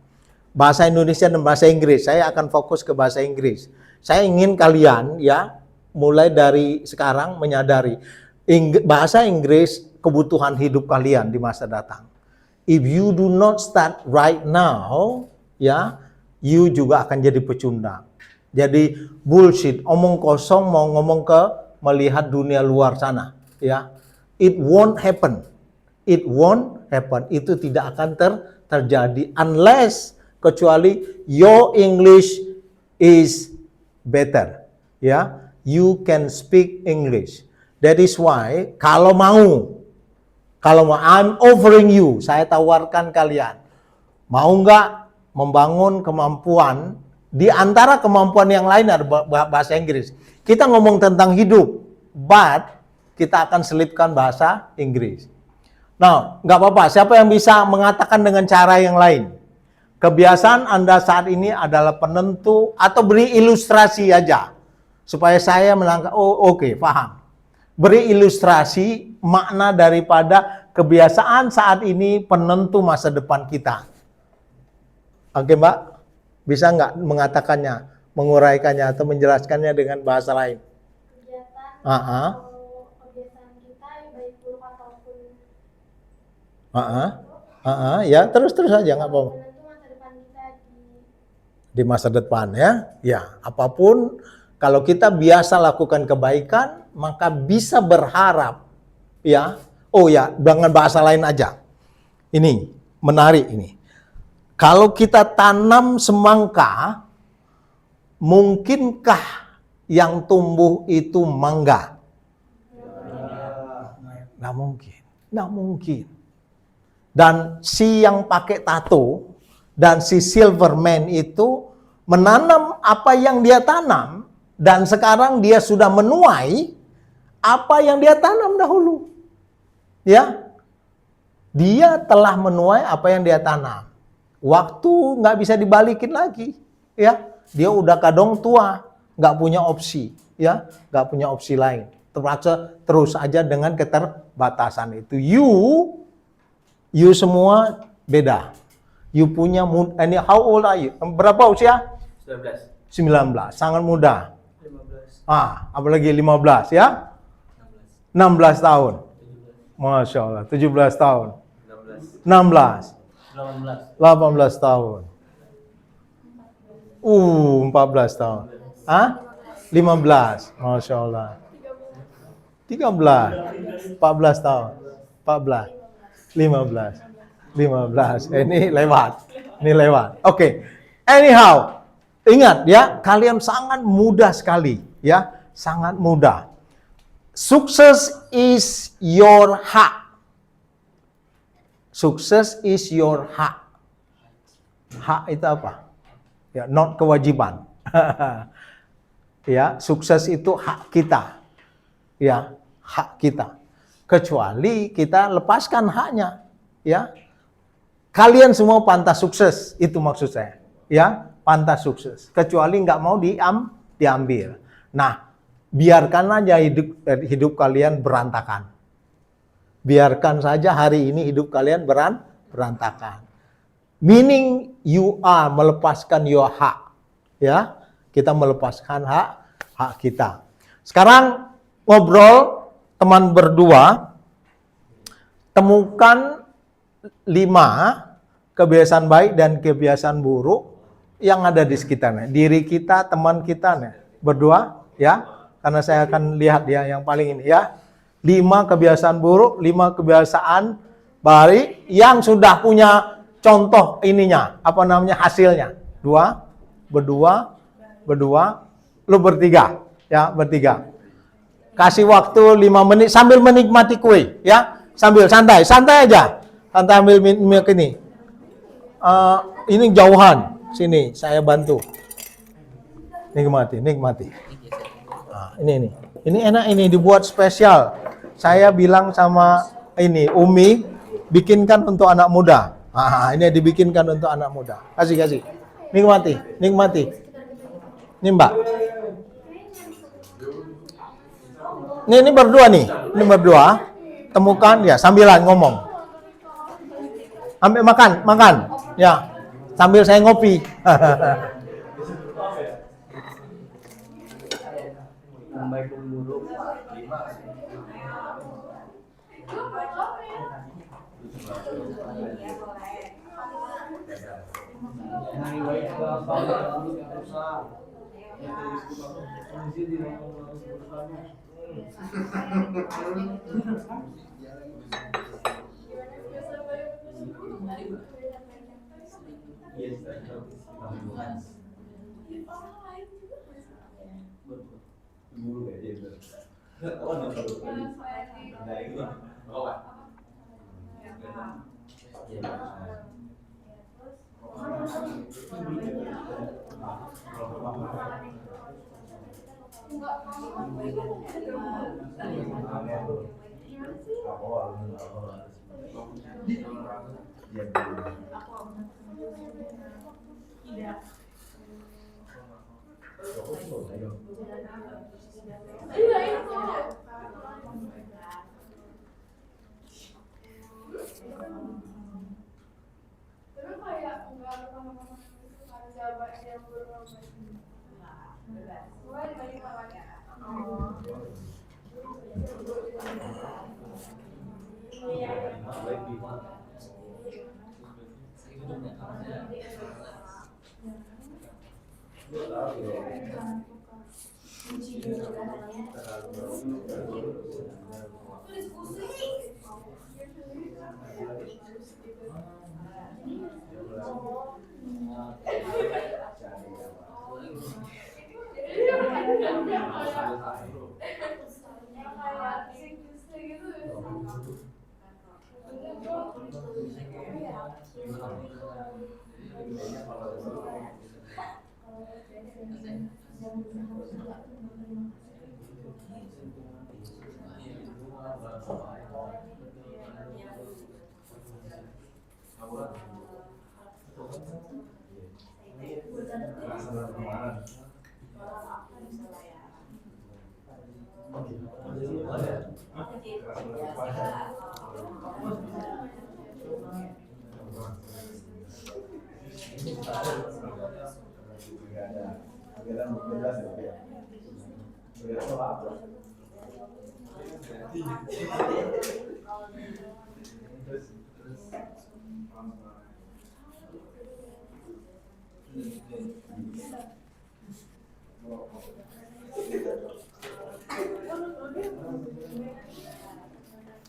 Bahasa Indonesia dan bahasa Inggris. Saya akan fokus ke bahasa Inggris. Saya ingin kalian ya mulai dari sekarang menyadari bahasa Inggris kebutuhan hidup kalian di masa datang. If you do not start right now, ya, you juga akan jadi pecundang. Jadi bullshit, omong kosong mau ngomong ke melihat dunia luar sana, ya. It won't happen. It won't happen. Itu tidak akan terjadi unless kecuali your English is better, ya. You can speak English. That is why kalau mau I'm offering you, saya tawarkan kalian, mau nggak membangun kemampuan di antara kemampuan yang lain ada bahasa Inggris. Kita ngomong tentang hidup, but kita akan selipkan bahasa Inggris. Nah, nggak apa-apa. Siapa yang bisa mengatakan dengan cara yang lain? Kebiasaan Anda saat ini adalah penentu atau beri ilustrasi aja supaya saya melangkah. Oh, oke, paham. Beri ilustrasi makna daripada kebiasaan saat ini penentu masa depan kita. Oke, Mbak? Bisa nggak mengatakannya, menguraikannya atau menjelaskannya dengan bahasa lain? Kegiatan kebiasaan kita baik buruk ataupun ya terus aja nggak apa-apa. menentu masa depan kita Di masa depan ya apapun kalau kita biasa lakukan kebaikan maka bisa berharap ya. Oh ya, dengan bahasa lain aja. Ini menarik ini. Kalau kita tanam semangka, mungkinkah yang tumbuh itu mangga? Nggak mungkin. Nggak mungkin. Dan si yang pakai tato dan si Silverman itu menanam apa yang dia tanam dan sekarang dia sudah menuai apa yang dia tanam dahulu. Ya, dia telah menuai apa yang dia tanam. Waktu nggak bisa dibalikin lagi, ya. Dia udah kadang tua, nggak punya opsi, ya, nggak punya opsi lain. Terus aja dengan keterbatasan itu. You semua beda. You punya ini how old are you? Berapa usia? 19. Sangat muda. 15. Apalagi 15 ya? 16 tahun. Masya Allah, 17 tahun. 16. 18 tahun. 14 tahun. 15. Masya Allah. 13. 14 tahun. 14. 15. Ini lewat. Oke. Anyhow, ingat ya, kalian sangat mudah sekali ya, sangat mudah. Sukses is your hak. Sukses is your hak. Hak itu apa? Ya, not kewajiban. Ya, sukses itu hak kita. Ya, hak kita. Kecuali kita lepaskan haknya. Ya. Kalian semua pantas sukses, itu maksud saya. Ya, pantas sukses. Kecuali nggak mau diambil. Nah, biarkan aja hidup kalian berantakan. Biarkan saja hari ini hidup kalian berantakan. Meaning you are melepaskan your hak. Ya, kita melepaskan hak kita. Sekarang ngobrol teman berdua, temukan 5 kebiasaan baik dan kebiasaan buruk yang ada di sekitarnya. Diri kita, teman kita nih, berdua ya. Karena saya akan lihat dia yang paling ini ya. 5 kebiasaan buruk, 5 kebiasaan baik yang sudah punya contoh ininya, hasilnya. Berdua, lu bertiga, ya, bertiga. Kasih waktu 5 menit sambil menikmati kue, ya. Sambil santai aja. Santai ambil milk ini. Ini jauhan, sini saya bantu. Nikmati. Ini enak ini dibuat spesial. saya bilang sama ini Umi, bikinkan untuk anak muda. Ini dibikinkan untuk anak muda. Kasih. Nikmati. Ini Mbak. Ini berdua nih. Ini berdua. Temukan ya sambilan ngomong. Ambil makan. Ya. Sambil saya ngopi. Baik buruk 5.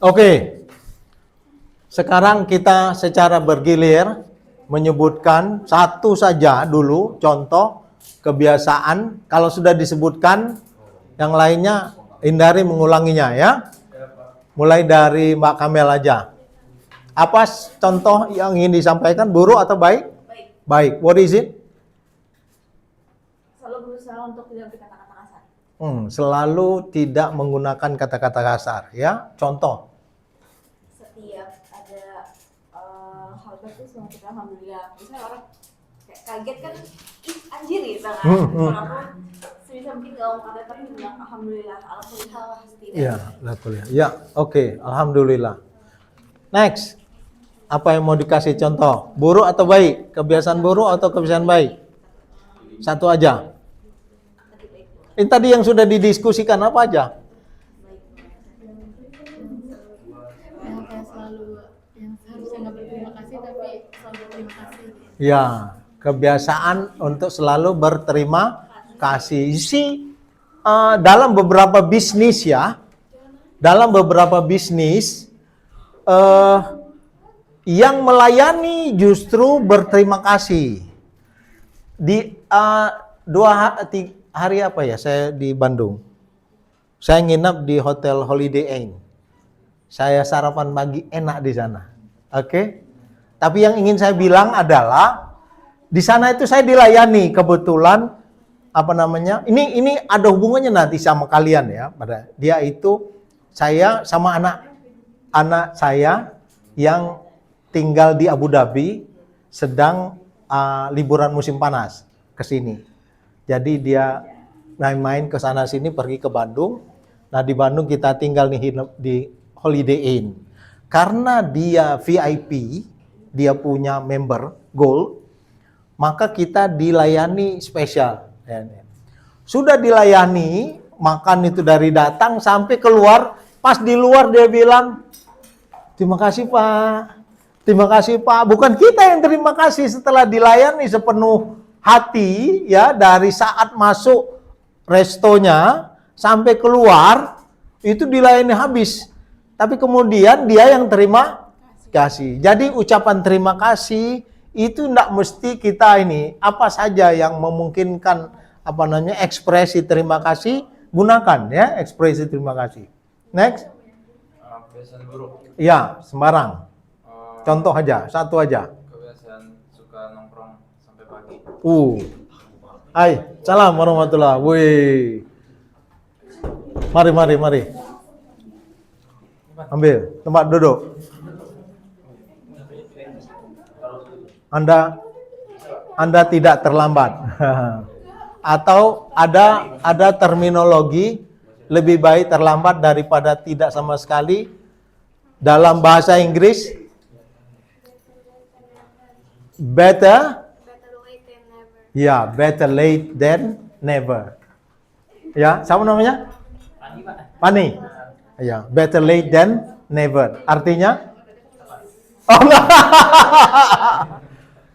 Oke. Sekarang kita secara bergilir menyebutkan satu saja dulu contoh kebiasaan. Kalau sudah disebutkan yang lainnya hindari mengulanginya ya. Mulai dari Mbak Kamel aja. Apa contoh yang ingin disampaikan, buruk atau baik? Baik. What is it? Selalu berusaha untuk tidak berkata-kata kasar. Selalu tidak menggunakan kata-kata kasar ya. Contoh. Setiap ada hal bagus yang kita alhamdulillah. Misalnya orang kayak kaget kan, ih anjir gitu kan. Walaupun sebisa mungkin gak ngomong kata tapi bilang alhamdulillah, alhamdulillah setidaknya. Ya, alhamdulillah. Ya, oke, alhamdulillah. Next. Apa yang mau dikasih contoh? Buruk atau baik? Kebiasaan buruk atau kebiasaan baik? Satu aja. Ini tadi yang sudah didiskusikan apa aja? Yang kayak selalu yang seharusnya nggak berterima kasih tapi selalu berterima kasih. Ya, kebiasaan untuk selalu berterima kasih. Dalam beberapa bisnis ya, yang melayani justru berterima kasih. Di 2 hari apa ya, saya di Bandung. Saya nginap di Hotel Holiday Inn. Saya sarapan pagi enak di sana. Oke. Tapi yang ingin saya bilang adalah di sana itu saya dilayani kebetulan ini ada hubungannya nanti sama kalian ya. Dia itu saya sama anak saya yang tinggal di Abu Dhabi sedang liburan musim panas ke sini. Jadi dia main-main ke sana sini, pergi ke Bandung. Nah, di Bandung kita tinggal di Holiday Inn. Karena dia VIP, dia punya member Gold, maka kita dilayani spesial. Sudah dilayani, makan itu dari datang sampai keluar, pas di luar dia bilang, terima kasih Pak. Terima kasih Pak. Bukan kita yang terima kasih setelah dilayani sepenuh hati ya, dari saat masuk restonya sampai keluar itu dilayani habis. Tapi kemudian dia yang terima kasih. Jadi ucapan terima kasih itu tidak mesti kita ini apa saja yang memungkinkan ekspresi terima kasih, gunakan ya ekspresi terima kasih. Next. Kebiasaan buruk. Ya, sembarang. Contoh aja, satu aja. Kebiasaan suka nongkrong sampai pagi. Salam warahmatullah. Wih. Mari. Ambil tempat duduk. Anda tidak terlambat. Atau ada terminologi lebih baik terlambat daripada tidak sama sekali. Dalam bahasa Inggris, better late than never. ya, better late than never. Ya, siapa namanya? Pani. Ya, better late than never. Artinya? Oh, enggak.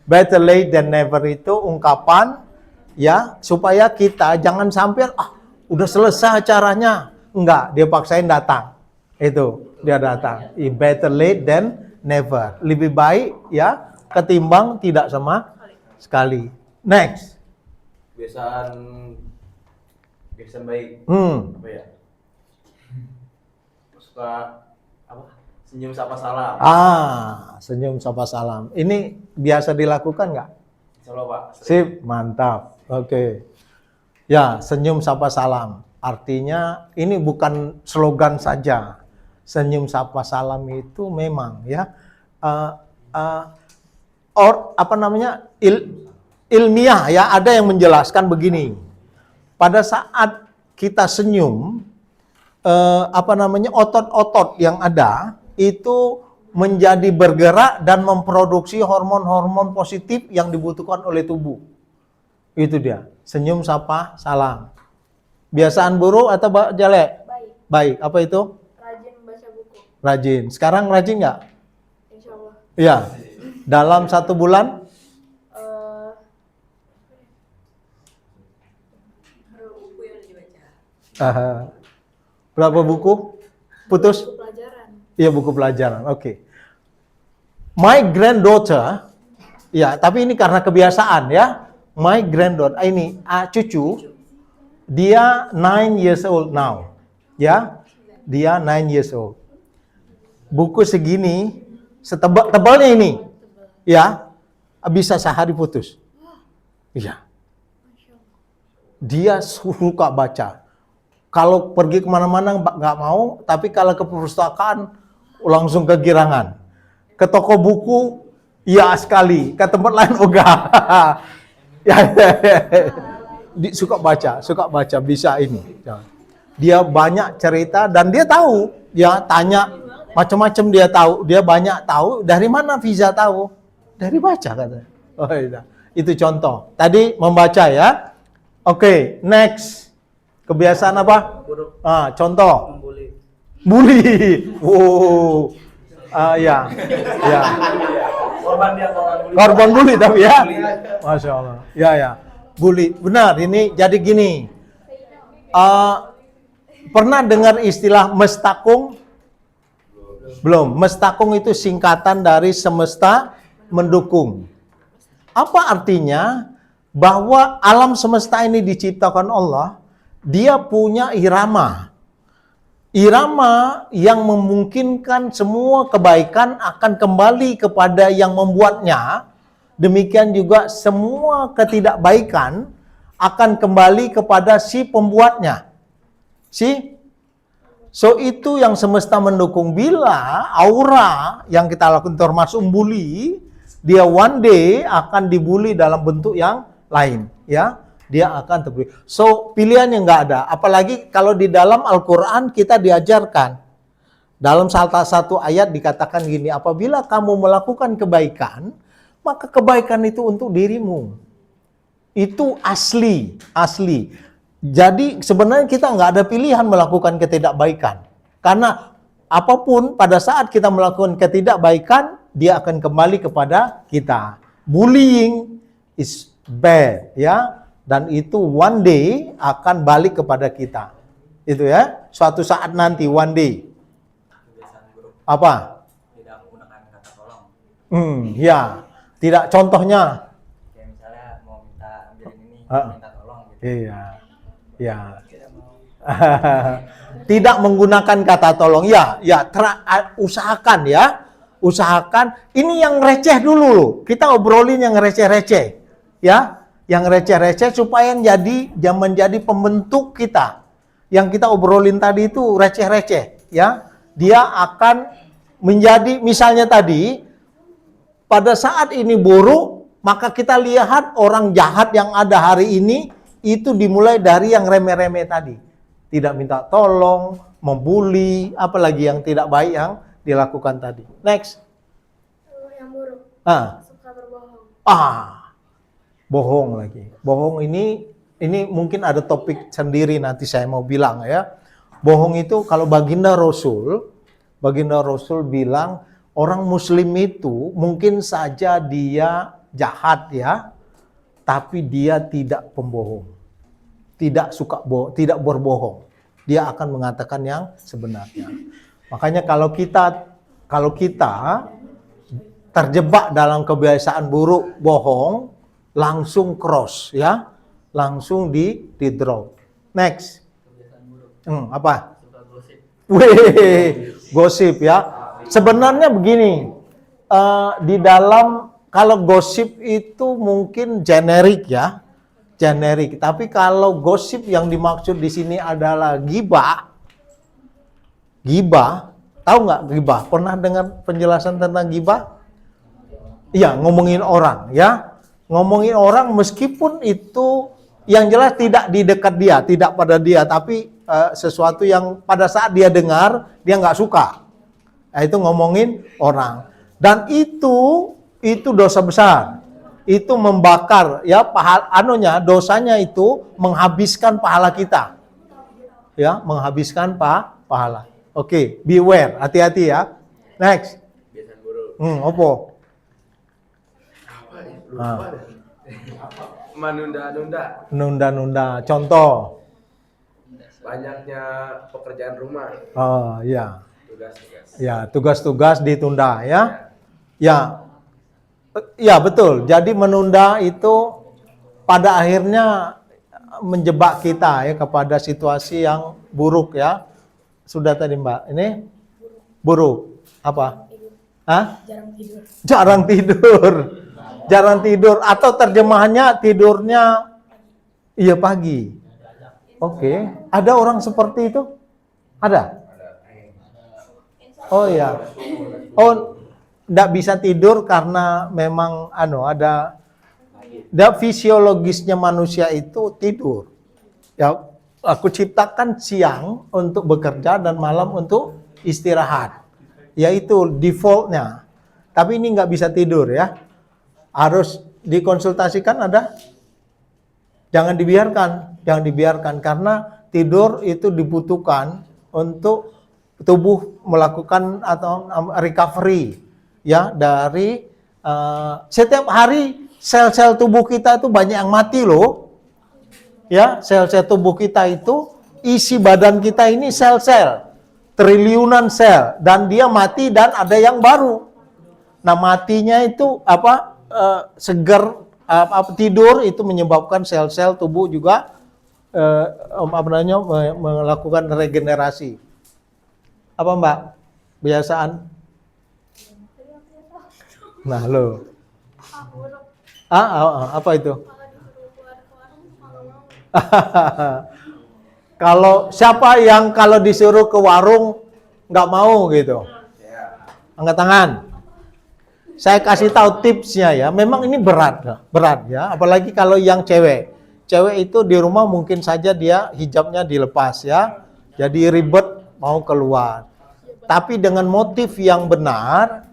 Better late than never itu ungkapan ya supaya kita jangan sampai udah selesai acaranya. Enggak, dia paksain datang. Itu, dia datang. Better late than never. Lebih baik ya ketimbang tidak sama sekali. Next. Kebiasaan baik. Apa ya? Suka senyum sapa salam. Senyum sapa salam. Ini biasa dilakukan nggak? Insyaallah Pak. Sip, mantap. Oke. Ya, senyum sapa salam. Artinya ini bukan slogan saja. Senyum sapa salam itu memang ya ilmiah ya, ada yang menjelaskan begini. Pada saat kita senyum, otot-otot yang ada itu menjadi bergerak dan memproduksi hormon-hormon positif yang dibutuhkan oleh tubuh. Itu dia, senyum sapa salam. Biasaan buruk atau jelek? Baik. Apa itu? Rajin membaca buku. Rajin. Sekarang rajin nggak? Insya Allah. Iya. Dalam 1 bulan? Buku yang dibaca. Berapa buku? Putus? Pelajaran. Iya, buku pelajaran. Oke. My granddaughter, ya, tapi ini karena kebiasaan ya. My granddaughter, ini cucu, dia 9 years old now. Ya, dia 9 years old. Buku segini, tebalnya ini, ya, bisa sehari putus. Iya. Dia suka baca. Kalau pergi kemana-mana nggak mau, tapi kalau ke perpustakaan langsung kegirangan. Ke toko buku, ya sekali. Ke tempat lain ogah. Suka baca, bisa ini. Dia banyak cerita dan dia tahu. Dia tanya macam-macam, dia tahu. Dia banyak tahu. Dari mana Fiza tahu? Dari baca katanya. Oh, iya. Itu contoh. Tadi membaca ya. Oke, next. Kebiasaan apa? Buruk. Contoh. Membuli. Bully. Ya. Korban Korban bully bully. tapi ya. Masya Allah. Ya. Bully. Benar, ini jadi gini. Pernah dengar istilah mestakung? Belum. Mestakung itu singkatan dari semesta mendukung. Apa artinya? Bahwa alam semesta ini diciptakan Allah, dia punya irama. Irama yang memungkinkan semua kebaikan akan kembali kepada yang membuatnya. Demikian juga semua ketidakbaikan akan kembali kepada si pembuatnya. Si So itu yang semesta mendukung. Bila aura yang kita lakukan termasuk bully, dia one day akan dibully dalam bentuk yang lain, ya. Dia akan terbully. So pilihannya nggak ada. Apalagi kalau di dalam Al-Quran kita diajarkan. Dalam salah satu ayat dikatakan gini, apabila kamu melakukan kebaikan, maka kebaikan itu untuk dirimu. Itu asli. Jadi sebenarnya kita nggak ada pilihan melakukan ketidakbaikan. Karena apapun pada saat kita melakukan ketidakbaikan, dia akan kembali kepada kita. Bullying is bad, ya. Dan itu one day akan balik kepada kita. Itu ya, suatu saat nanti, one day. Kebiasaan buruk. Apa? Tidak menggunakan kata tolong. Ya. Tidak, contohnya. Kayak misalnya mau minta ambilin ini, Ah. minta tolong gitu. Iya. Ya. Tidak menggunakan kata tolong. Ya, usahakan ya. Usahakan. Ini yang receh dulu loh. Kita obrolin yang receh-receh. Ya. Yang receh-receh supaya menjadi pembentuk kita. Yang kita obrolin tadi itu receh-receh. Ya. Dia akan menjadi, misalnya tadi, pada saat ini buruk, maka kita lihat orang jahat yang ada hari ini, itu dimulai dari yang remeh-remeh tadi. Tidak minta tolong, membuli, apalagi yang tidak baik yang dilakukan tadi. Next. Yang buruk. Ah. Suka berbohong. Bohong lagi. Bohong ini mungkin ada topik sendiri nanti saya mau bilang ya. Bohong itu kalau Baginda Rasul bilang orang muslim itu mungkin saja dia jahat ya, tapi dia tidak pembohong. Tidak suka bohong, tidak berbohong. Dia akan mengatakan yang sebenarnya. Makanya kalau kita terjebak dalam kebiasaan buruk bohong, langsung cross ya, langsung di drop. Next. Apa? Suka gosip. Gosip ya. Sebenarnya begini, di dalam kalau gosip itu mungkin generik ya, generik. Tapi kalau gosip yang dimaksud di sini adalah gibah, tahu nggak gibah? Pernah dengar penjelasan tentang gibah? Iya, ngomongin orang ya. Ngomongin orang meskipun itu yang jelas tidak di dekat dia, tidak pada dia, tapi sesuatu yang pada saat dia dengar, dia nggak suka. Nah, itu ngomongin orang. Dan itu dosa besar. Itu membakar ya dosanya itu menghabiskan pahala kita. Ya, menghabiskan pahala. Oke, beware, hati-hati ya. Next. Kebiasaan buruk. Opo? Menunda-nunda. Nunda-nunda. Contoh. Banyaknya pekerjaan rumah. Oh, iya. Tugas-tugas. Ya, tugas-tugas ditunda ya. Ya, betul. Jadi menunda itu pada akhirnya menjebak kita ya kepada situasi yang buruk ya. Sudah tadi Mbak. Ini buruk. Apa? Hah? Jarang tidur. Jarang tidur atau terjemahannya tidurnya iya pagi. Oke. Ada orang seperti itu? Ada? Oh iya. Oh, enggak bisa tidur karena memang ada fisiologisnya manusia itu tidur. Ya, aku ciptakan siang untuk bekerja dan malam untuk istirahat. Yaitu defaultnya. Tapi ini nggak bisa tidur ya. Harus dikonsultasikan ada? Jangan dibiarkan karena tidur itu dibutuhkan untuk tubuh melakukan atau recovery ya dari setiap hari sel-sel tubuh kita itu banyak yang mati loh. Ya, sel-sel tubuh kita itu isi badan kita ini sel-sel, triliunan sel dan dia mati dan ada yang baru. Nah, matinya itu tidur itu menyebabkan sel-sel tubuh juga melakukan regenerasi. Apa Mbak? Kebiasaan? Nah, lo. Apa itu? Kalau siapa yang kalau disuruh ke warung nggak mau gitu? Angkat tangan. Saya kasih tahu tipsnya ya. Memang ini berat ya. Apalagi kalau yang cewek. Cewek itu di rumah mungkin saja dia hijabnya dilepas ya. Jadi ribet mau keluar. Tapi dengan motif yang benar,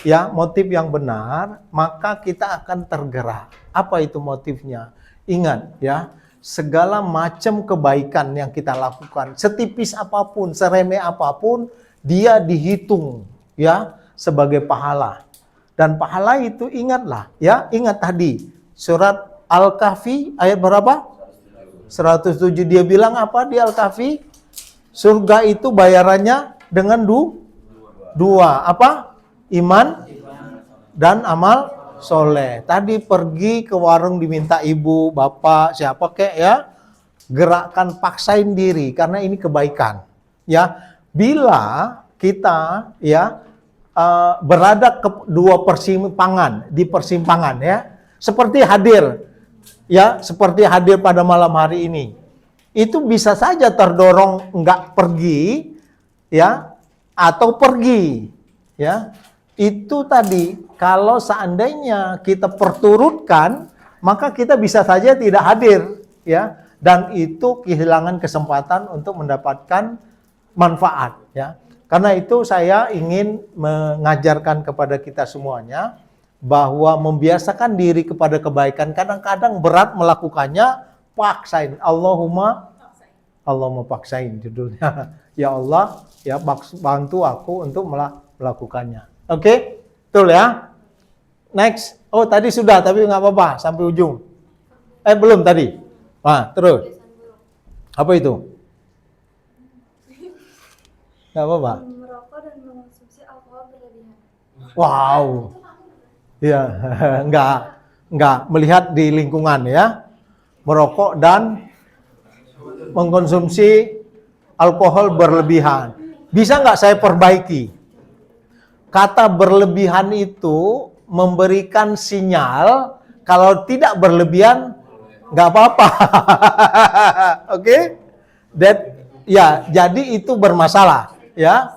ya motif yang benar, maka kita akan tergerak. Apa itu motifnya? Ingat ya. Segala macam kebaikan yang kita lakukan, setipis apapun, seremeh apapun, dia dihitung ya sebagai pahala. Dan pahala itu ingatlah ya, ingat tadi surat Al-Kahfi ayat berapa? 107. Dia bilang apa di Al-Kahfi? Surga itu bayarannya dengan dua apa? Iman dan amal soleh. Tadi pergi ke warung diminta ibu, bapak, siapa kek ya, gerakkan, paksain diri karena ini kebaikan. Ya, bila kita ya berada ke dua persimpangan, di persimpangan ya, seperti hadir ya, seperti hadir pada malam hari ini, itu bisa saja terdorong enggak pergi ya, atau pergi ya. Itu tadi, kalau seandainya kita perturutkan, maka kita bisa saja tidak hadir, ya, dan itu kehilangan kesempatan untuk mendapatkan manfaat, ya. Karena itu saya ingin mengajarkan kepada kita semuanya bahwa membiasakan diri kepada kebaikan. Kadang-kadang berat melakukannya, paksain. Allahumma paksain judulnya. Ya Allah, ya bantu aku untuk melakukannya. Oke, betul ya. Next. Oh tadi sudah, tapi nggak apa-apa sampai ujung. Belum tadi. Nah, terus. Apa itu? Nggak apa-apa. Merokok dan mengonsumsi alkohol berlebihan. Wow. Ya, enggak melihat di lingkungan ya. Merokok dan mengkonsumsi alkohol berlebihan. Bisa nggak saya perbaiki? Kata berlebihan itu memberikan sinyal kalau tidak berlebihan nggak apa-apa. Oke? Ya, jadi itu bermasalah, ya.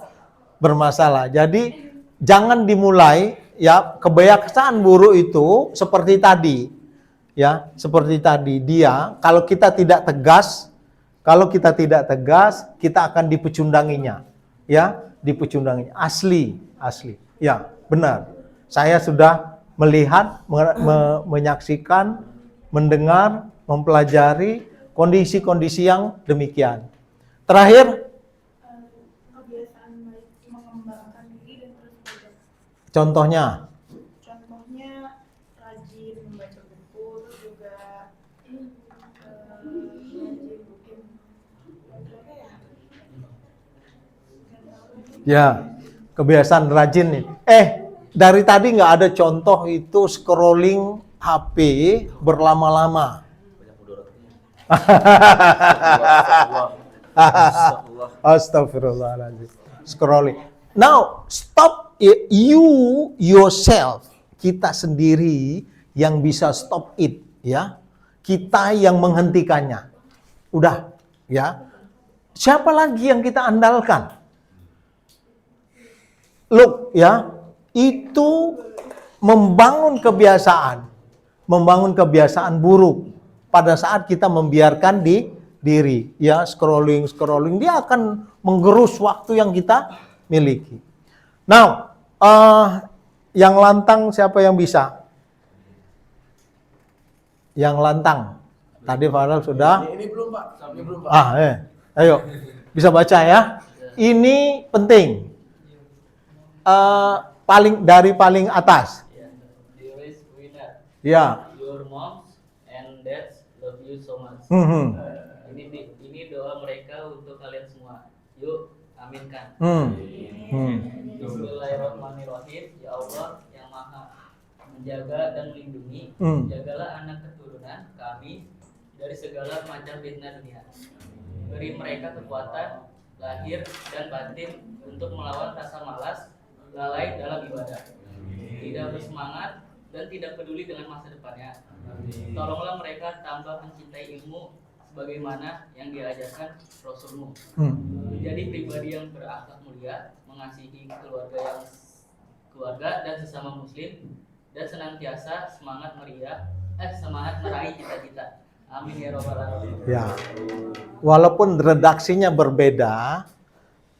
Bermasalah. Jadi jangan dimulai ya, kebiasaan buruk itu seperti tadi. Ya, seperti tadi dia kalau kita tidak tegas, kita akan dipecundanginya. Ya, dipecundanginya. Asli. Ya, benar. Saya sudah melihat, menyaksikan, mendengar, mempelajari kondisi-kondisi yang demikian. Terakhir, Kebiasaan baik mengembangkan diri dan terus belajar. contohnya, Rajin membaca buku, terus juga rajin bikin ya, kebiasaan rajin nih. Dari tadi nggak ada contoh itu scrolling HP berlama-lama. Astagfirullahaladzim. Scrolling. Now, stop you yourself. Kita sendiri yang bisa stop it, ya. Kita yang menghentikannya. Udah, ya. Siapa lagi yang kita andalkan? Look, ya. Itu membangun kebiasaan buruk pada saat kita membiarkan diri, ya, scrolling, dia akan menggerus waktu yang kita miliki. Now, yang lantang siapa yang bisa? Yang lantang. Tadi Farel sudah. Ini belum Pak, ini belum Pak. Ayo, bisa baca ya. Ini penting. Paling atas. Dearest winner, Ya. your moms and dads love you so much. Ini doa mereka untuk kalian semua. Yuk, aminkan. Bismillahirrahmanirrahim. Ya Allah yang maha menjaga dan melindungi, jagalah anak keturunan kami dari segala macam fitnah dunia. Beri mereka kekuatan lahir dan batin untuk melawan rasa malas, lalai dalam ibadah, tidak bersemangat dan tidak peduli dengan masa depannya. Tolonglah mereka tambah mencintai ilmu sebagaimana yang diajarkan Rasulmu. Menjadi pribadi yang berakhlak mulia, mengasihi keluarga dan sesama muslim, dan senantiasa semangat meraih cita-cita. Amin ya robbal alamin. Ya. Walaupun redaksinya berbeda,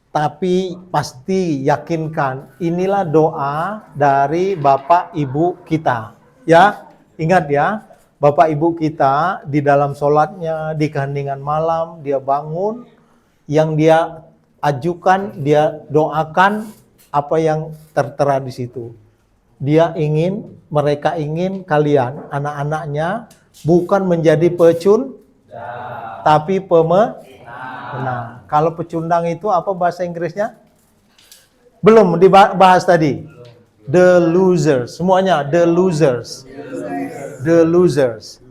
tapi pasti yakinkan inilah doa dari Bapak Ibu kita. Ya, ingat ya, Bapak Ibu kita di dalam sholatnya, di keheningan malam, dia bangun, yang dia ajukan, dia doakan apa yang tertera di situ. Mereka ingin kalian, anak-anaknya, bukan menjadi tapi pemenang. Kalau pecundang itu apa bahasa Inggrisnya? Belum dibahas tadi. The losers. Semuanya the losers. The losers.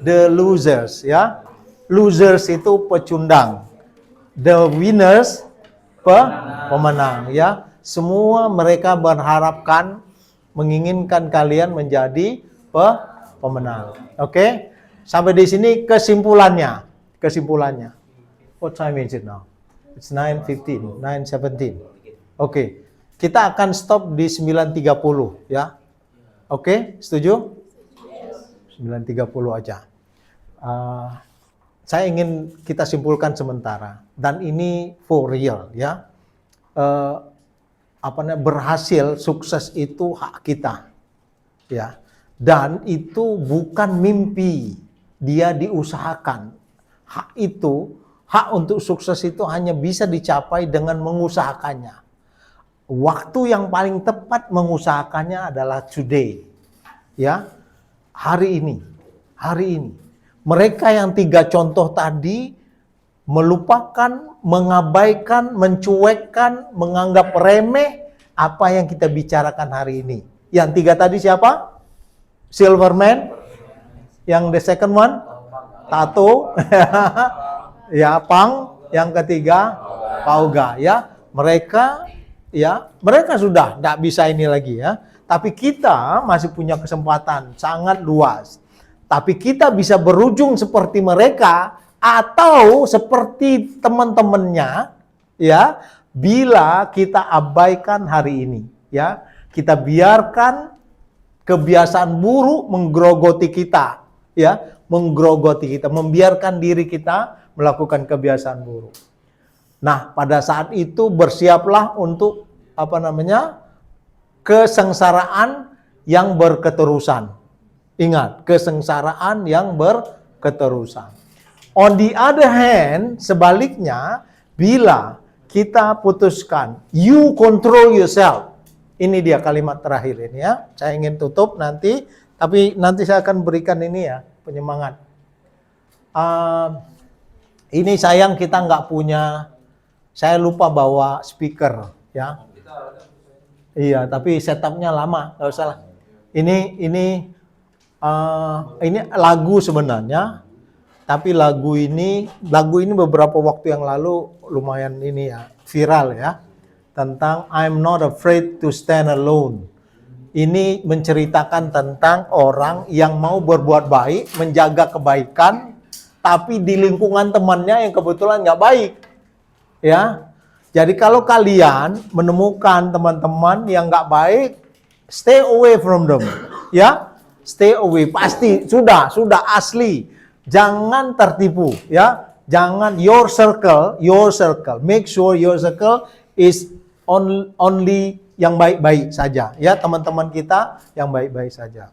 The losers, ya. Losers itu pecundang. The winners pemenang, ya. Semua mereka menginginkan kalian menjadi pemenang. Oke? Sampai di sini kesimpulannya. What time is it now? It's 9:15, 9:17. Oke. Kita akan stop di 9:30 ya. Oke, setuju? 9:30 aja. Saya ingin kita simpulkan sementara, dan ini for real ya. Berhasil, sukses itu hak kita. Ya. Dan itu bukan mimpi, dia diusahakan. Hak untuk sukses itu hanya bisa dicapai dengan mengusahakannya. Waktu yang paling tepat mengusahakannya adalah today. Ya. Hari ini. Mereka yang 3 contoh tadi melupakan, mengabaikan, mencuekkan, menganggap remeh apa yang kita bicarakan hari ini. Yang 3 tadi siapa? Silverman. Yang the second one? Tato. Ya, Pang. Yang ketiga Pauga, ya. Mereka sudah tidak bisa ini lagi ya. Tapi kita masih punya kesempatan sangat luas. Tapi kita bisa berujung seperti mereka atau seperti teman-temannya, ya, bila kita abaikan hari ini, ya. Kita biarkan kebiasaan buruk menggerogoti kita, ya, membiarkan diri kita melakukan kebiasaan buruk. Nah, pada saat itu bersiaplah untuk kesengsaraan yang berketerusan. Ingat, kesengsaraan yang berketerusan. On the other hand, sebaliknya, bila kita putuskan, you control yourself. Ini dia kalimat terakhir ini ya. Saya ingin tutup nanti, tapi nanti saya akan berikan ini ya, penyemangat. Ini sayang kita nggak punya, saya lupa bawa speaker ya. Iya, tapi setupnya lama, nggak usah lah. Ini lagu sebenarnya, tapi lagu ini beberapa waktu yang lalu lumayan ini ya, viral ya, tentang I'm not afraid to stand alone. Ini menceritakan tentang orang yang mau berbuat baik, menjaga kebaikan, tapi di lingkungan temannya yang kebetulan nggak baik, ya. Jadi kalau kalian menemukan teman-teman yang nggak baik, stay away from them, ya. Stay away, pasti sudah asli. Jangan tertipu, ya. Jangan your circle. Make sure your circle is only yang baik-baik saja, ya, teman-teman kita yang baik-baik saja.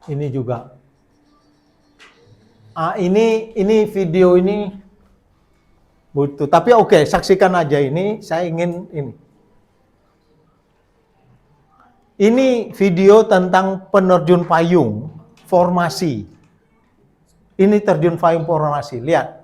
Ini juga. Ini video ini butuh. Tapi oke, saksikan aja ini. Saya ingin ini. Ini video tentang penerjun payung formasi. Ini terjun payung formasi. Lihat.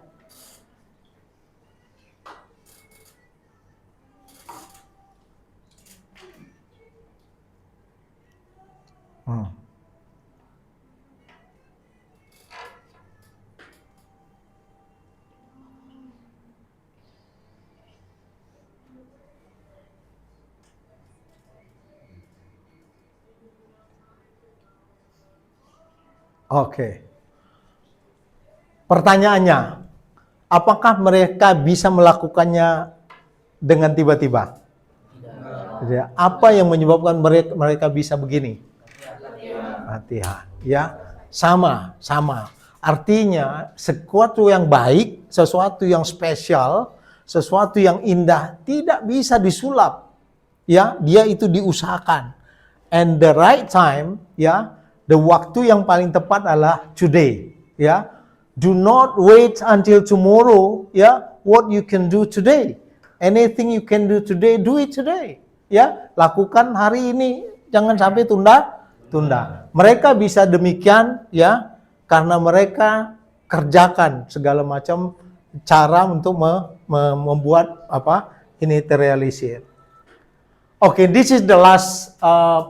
Oke. Pertanyaannya, apakah mereka bisa melakukannya dengan tiba-tiba? Tidak. Apa yang menyebabkan mereka bisa begini? Latihan. Ya, sama. Artinya, sesuatu yang baik, sesuatu yang spesial, sesuatu yang indah tidak bisa disulap. Ya, dia itu diusahakan. And the right time, ya, the waktu yang paling tepat adalah today. Ya, do not wait until tomorrow. Ya, what you can do today. Anything you can do today, do it today. Ya, lakukan hari ini, jangan sampai tunda. Mereka bisa demikian, ya, karena mereka kerjakan segala macam cara untuk membuat ini terrealisir. Oke, this is the last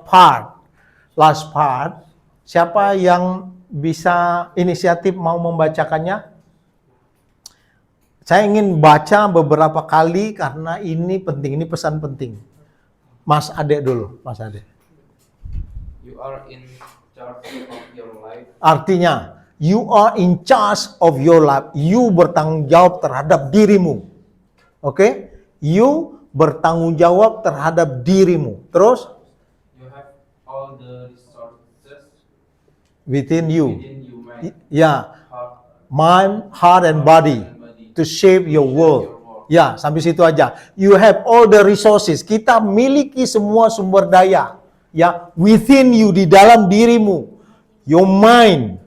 part. Siapa yang bisa inisiatif mau membacakannya? Saya ingin baca beberapa kali karena ini penting, ini pesan penting. Mas Ade dulu, Mas Ade. You are in charge of your life. Artinya, you are in charge of your life. You bertanggung jawab terhadap dirimu. Oke? You bertanggung jawab terhadap dirimu. Terus? You have all the resources Within you. mind, Ya. heart, Mind, heart, and body. To shape your world. Ya, sampai situ aja. You have all the resources. Kita miliki semua sumber daya. Ya, within you, di dalam dirimu. Your mind,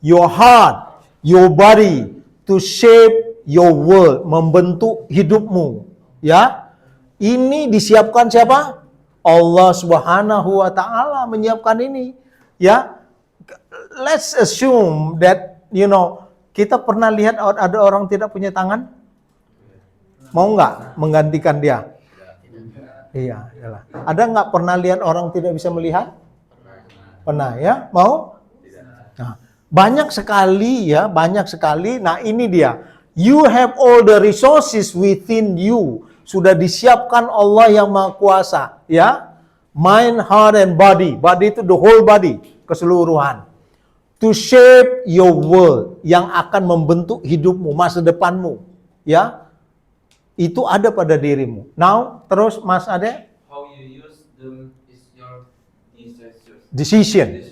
your heart, your body. To shape your world. Membentuk hidupmu. Ya. Ini disiapkan siapa? Allah Subhanahu wa Ta'ala menyiapkan ini. Ya. Let's assume that, kita pernah lihat ada orang tidak punya tangan? Mau nggak menggantikan dia? Iya, iyalah. Ada nggak pernah lihat orang tidak bisa melihat? Pernah ya? Mau? Nah, banyak sekali. Nah, ini dia. You have all the resources within you. Sudah disiapkan Allah yang Maha Kuasa, ya. Mind, heart, and body. Body itu the whole body, keseluruhan. To shape your world, yang akan membentuk hidupmu, masa depanmu, ya. Itu ada pada dirimu. Now, terus Mas Ade? how you use them is your Decision.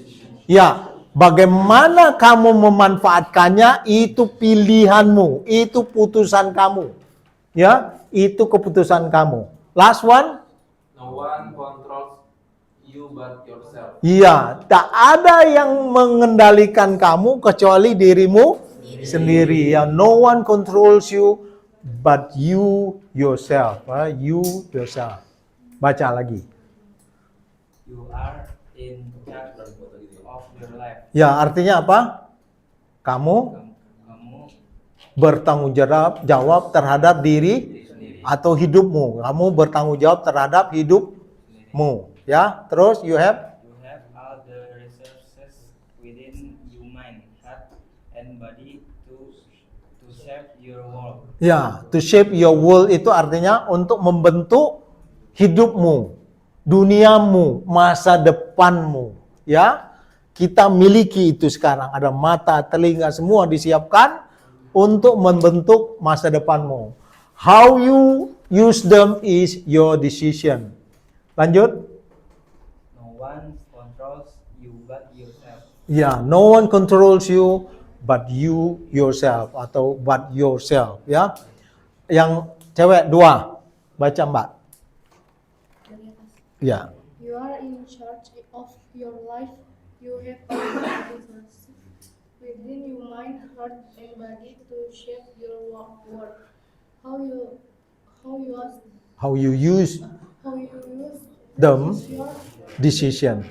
Ya, bagaimana kamu memanfaatkannya itu pilihanmu, itu putusan kamu. Ya, itu keputusan kamu. Last one? No one controls you but yourself. Iya, tak ada yang mengendalikan kamu kecuali dirimu sendiri. Ya, no one controls you but you yourself. You yourself. Baca lagi. You are in charge of your life. Ya, artinya apa? Kamu Kamu bertanggung jawab terhadap diri atau hidupmu. Kamu bertanggung jawab terhadap hidupmu. Ya, terus you have all the resources within your mind, heart, and body to shape your world. Ya, to shape your world itu artinya untuk membentuk hidupmu, duniamu, masa depanmu. Ya, kita miliki itu sekarang. Ada mata, telinga, semua disiapkan untuk membentuk masa depanmu. How you use them is your decision. Lanjut. No one controls you but yourself. Ya, no one controls you but you yourself atau but yourself. Ya, yang cewek 2, baca Mbak. Ya. You are in charge of your life. You have all the resources within your mind, heart, and body to shape your world. How you use Them is your decision.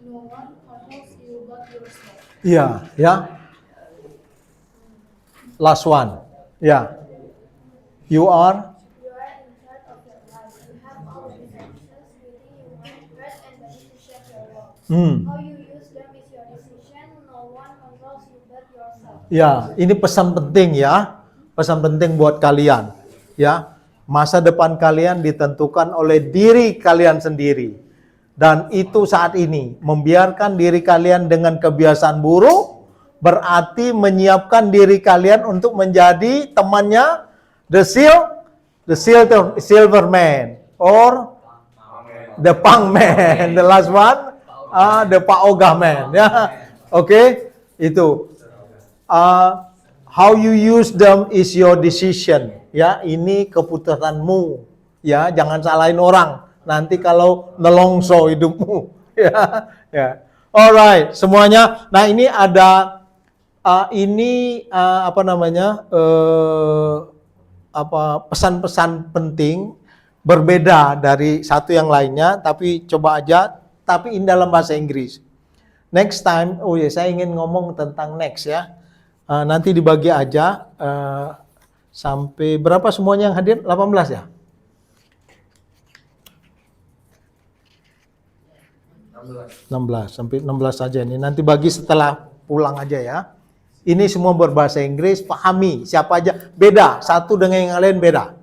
no one controls you but yourself. Ya, ya. Last one. Ya. You are You are in charge of your life. You have all the resources within your mind, heart, and body to shape your world. How you use them is your decision. No one controls you but yourself. Ya, ini pesan penting ya. Pesan penting buat kalian. Ya. Masa depan kalian ditentukan oleh diri kalian sendiri. Dan itu saat ini membiarkan diri kalian dengan kebiasaan buruk berarti menyiapkan diri kalian untuk menjadi temannya the silver man or the punk man. The last one, the paogah man. Ya, oke, itu. How you use them is your decision. Ya, ini keputusanmu. Ya, jangan salahin orang. Nanti kalau nelongso hidupmu. Ya, ya. Alright, semuanya. Nah, ini ada pesan-pesan penting berbeda dari satu yang lainnya, tapi coba aja, tapi ini dalam bahasa Inggris. Next time, saya ingin ngomong tentang next ya. Nanti dibagi aja sampai berapa semuanya yang hadir? 18 ya? 16 sampai 16 saja ini. Nanti bagi setelah pulang aja ya. Ini semua berbahasa Inggris, pahami siapa aja. Beda, satu dengan yang lain beda.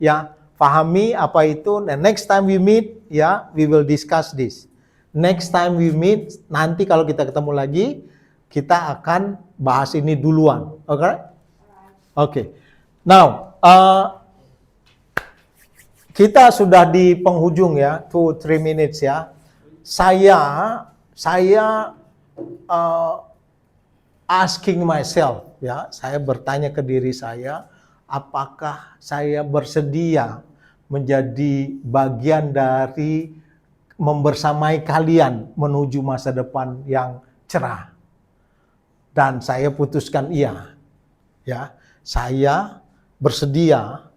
Ya, pahami apa itu. And next time we meet, ya, we will discuss this. Next time we meet, nanti kalau kita ketemu lagi, kita akan bahas ini duluan. Oke? Oke. Now, kita sudah di penghujung ya, 2-3 minutes ya. Saya asking myself ya, saya bertanya ke diri saya, apakah saya bersedia menjadi bagian dari membersamai kalian menuju masa depan yang cerah? Dan saya putuskan iya. Ya, saya bersedia.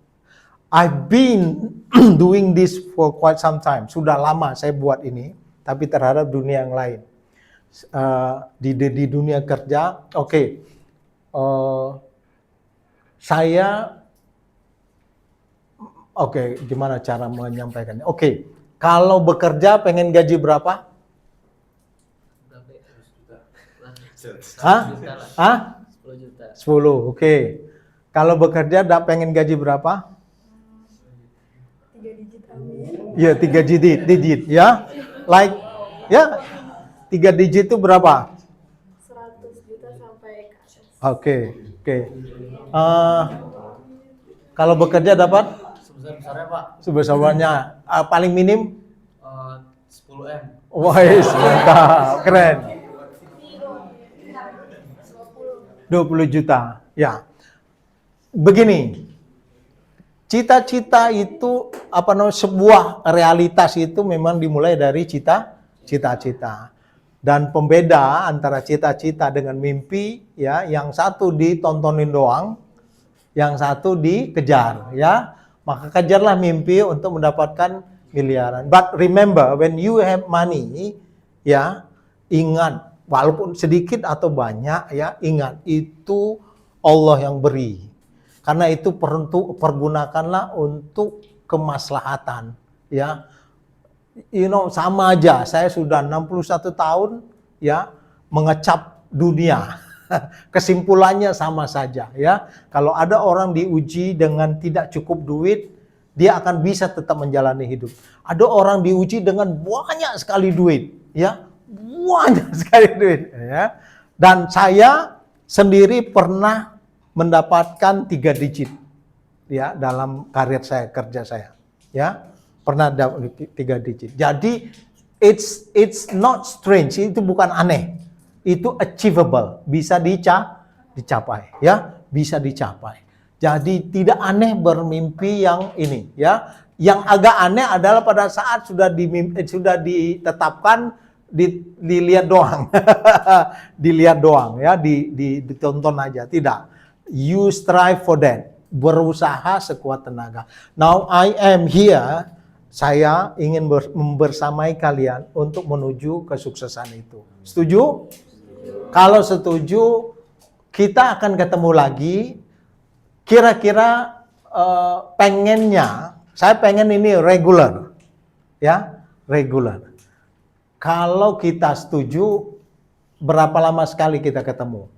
I've been doing this for quite some time. Sudah lama saya buat ini, tapi terhadap dunia yang lain. Di dunia kerja, gimana cara menyampaikannya? Kalau bekerja pengen gaji berapa? 10 juta. 10, oke. Kalau bekerja pengen gaji berapa? 3 digit amin. Ya, 3 digit ya. Like, ya, 3 digit itu berapa? 100 juta sampai ke atas. Oke. Kalau bekerja dapat? Sebesar-besarnya Pak. Sebesarnya paling minim? 10M. Wah, mantap, keren. 20 juta, ya. Begini, cita-cita itu sebuah realitas itu memang dimulai dari cita-cita. Dan pembeda antara cita-cita dengan mimpi, ya, yang satu ditontonin doang, yang satu dikejar, ya. Maka kejarlah mimpi untuk mendapatkan miliaran. But remember, when you have money, ya, ingat, walaupun sedikit atau banyak, ya, ingat, itu Allah yang beri. Karena itu pergunakanlah untuk kemaslahatan, ya. Sama aja, saya sudah 61 tahun, ya, mengecap dunia. Kesimpulannya sama saja, ya. Kalau ada orang diuji dengan tidak cukup duit, dia akan bisa tetap menjalani hidup. Ada orang diuji dengan banyak sekali duit, ya. Banyak sekali duit, ya. Dan saya sendiri pernah mendapatkan 3 digit, ya, dalam karir saya, kerja saya, ya, pernah dapat 3 digit. Jadi it's not strange, itu bukan aneh, itu achievable, bisa dicapai, ya, bisa dicapai. Jadi tidak aneh bermimpi yang ini, ya. Yang agak aneh adalah pada saat sudah ditetapkan, dilihat doang, dilihat doang, ya, ditonton aja, tidak. You strive for that, berusaha sekuat tenaga. Now I am here, saya ingin membersamai kalian untuk menuju kesuksesan itu. Setuju? Kalau setuju, kita akan ketemu lagi. Kira-kira saya pengen ini regular, ya, regular. Kalau kita setuju, berapa lama sekali kita ketemu?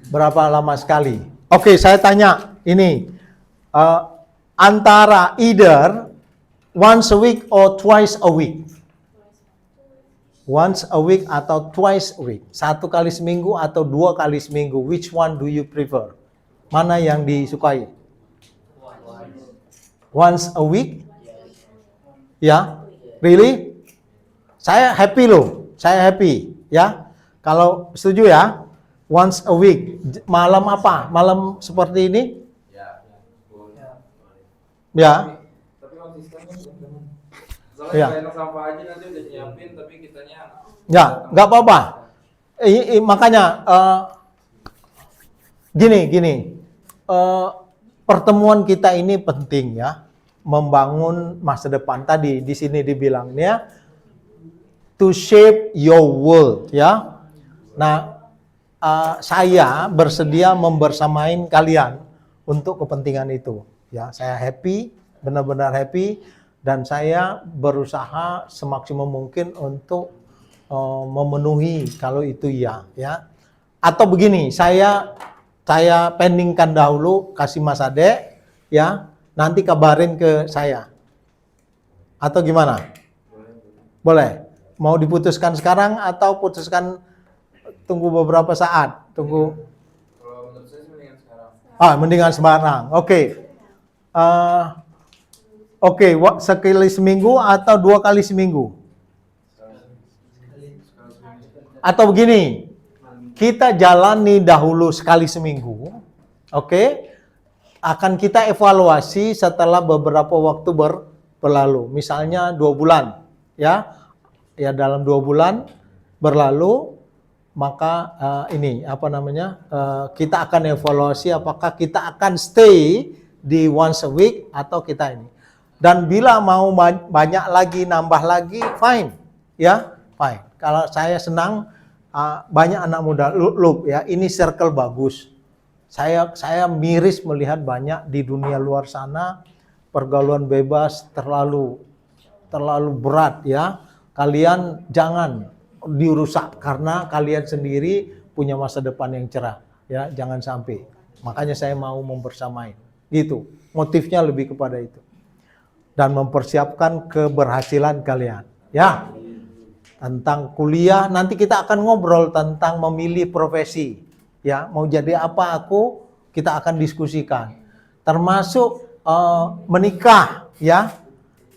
Berapa lama sekali? Oke, saya tanya ini, antara either Once a week or twice a week? Once a week atau twice a week? 1 kali seminggu atau 2 kali seminggu? Which one do you prefer? Mana yang disukai? Once a week? Ya, really? Saya happy loh, saya happy. Ya, kalau setuju ya, once a week. Malam apa? Malam seperti ini? Ya. Tapi konsisten kan Ya. soalnya enak sampah aja nanti udah nyiapin tapi kitanya Ya, nggak apa-apa. Makanya gini. Pertemuan kita ini penting ya, membangun masa depan. Tadi di sini dibilangnya to shape your world ya. Nah, saya bersedia membersamain kalian untuk kepentingan itu. Ya, saya happy, benar-benar happy, dan saya berusaha semaksimal mungkin untuk memenuhi kalau itu ya. Atau begini, saya pendingkan dahulu, kasih Mas Ade, ya, nanti kabarin ke saya. Atau gimana? Boleh? Mau diputuskan sekarang atau putuskan tunggu beberapa saat? Tunggu. kalau menurut saya sih mendingan sekarang. Mendingan sekarang. Oke. Sekali seminggu atau 2 kali seminggu? Atau begini, kita jalani dahulu sekali seminggu, oke? Akan kita evaluasi setelah beberapa waktu berlalu. Misalnya 2 bulan, ya dalam 2 bulan berlalu, maka kita akan evaluasi apakah kita akan stay di once a week atau kita ini. Dan bila mau banyak lagi, nambah lagi, fine, ya fine. Kalau saya senang. Banyak anak muda, look ya, ini circle bagus. Saya miris melihat banyak di dunia luar sana pergaulan bebas terlalu berat ya. Kalian jangan dirusak karena kalian sendiri punya masa depan yang cerah ya, jangan sampai. Makanya saya mau membersamai. Gitu. Motifnya lebih kepada itu. Dan mempersiapkan keberhasilan kalian, ya. Tentang kuliah, nanti kita akan ngobrol tentang memilih profesi. Ya, mau jadi apa kita akan diskusikan. Termasuk menikah, ya.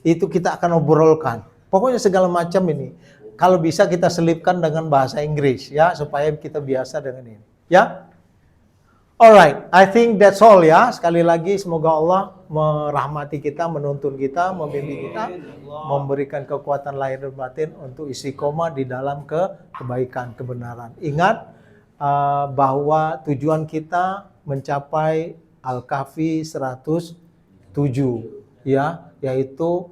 Itu kita akan obrolkan. Pokoknya segala macam ini. Kalau bisa kita selipkan dengan bahasa Inggris, ya, supaya kita biasa dengan ini. Ya. Alright, I think that's all ya. Sekali lagi semoga Allah merahmati kita, menuntun kita, membimbing kita, memberikan kekuatan lahir dan batin untuk istiqomah di dalam kebaikan, kebenaran. Ingat bahwa tujuan kita mencapai Al-Kahfi 107 ya, yaitu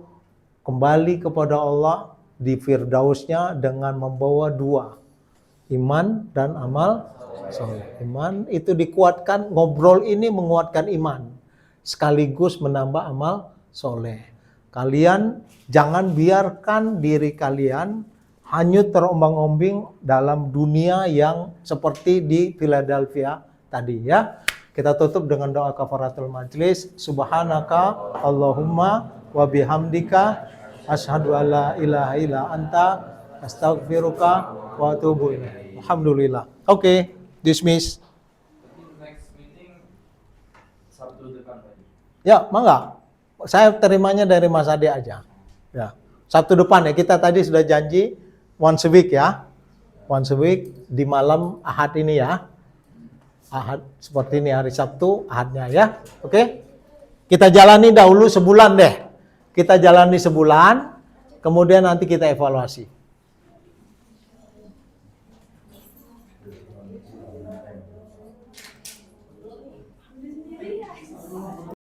kembali kepada Allah di Firdausnya dengan membawa 2, iman dan amal soleh. Iman itu dikuatkan, ngobrol ini menguatkan iman sekaligus menambah amal soleh. Kalian jangan biarkan diri kalian hanyut terombang-ambing dalam dunia yang seperti di Philadelphia tadi ya. Kita tutup dengan doa kafaratul majlis. Subhanaka Allahumma wa bihamdika asyhadu alla ilaha illa anta astaghfiruka wa atubu ilaik. Alhamdulillah. Oke. Dismiss. Next meeting Sabtu depan tadi. Ya, mangga. Saya terimanya dari Mas Ade aja. Ya. Sabtu depan ya, kita tadi sudah janji once a week ya. Once a week di malam Ahad ini ya. Ahad seperti ini, hari Sabtu, Ahadnya ya. Oke. Kita jalani dahulu sebulan deh. Kita jalani sebulan, kemudian nanti kita evaluasi.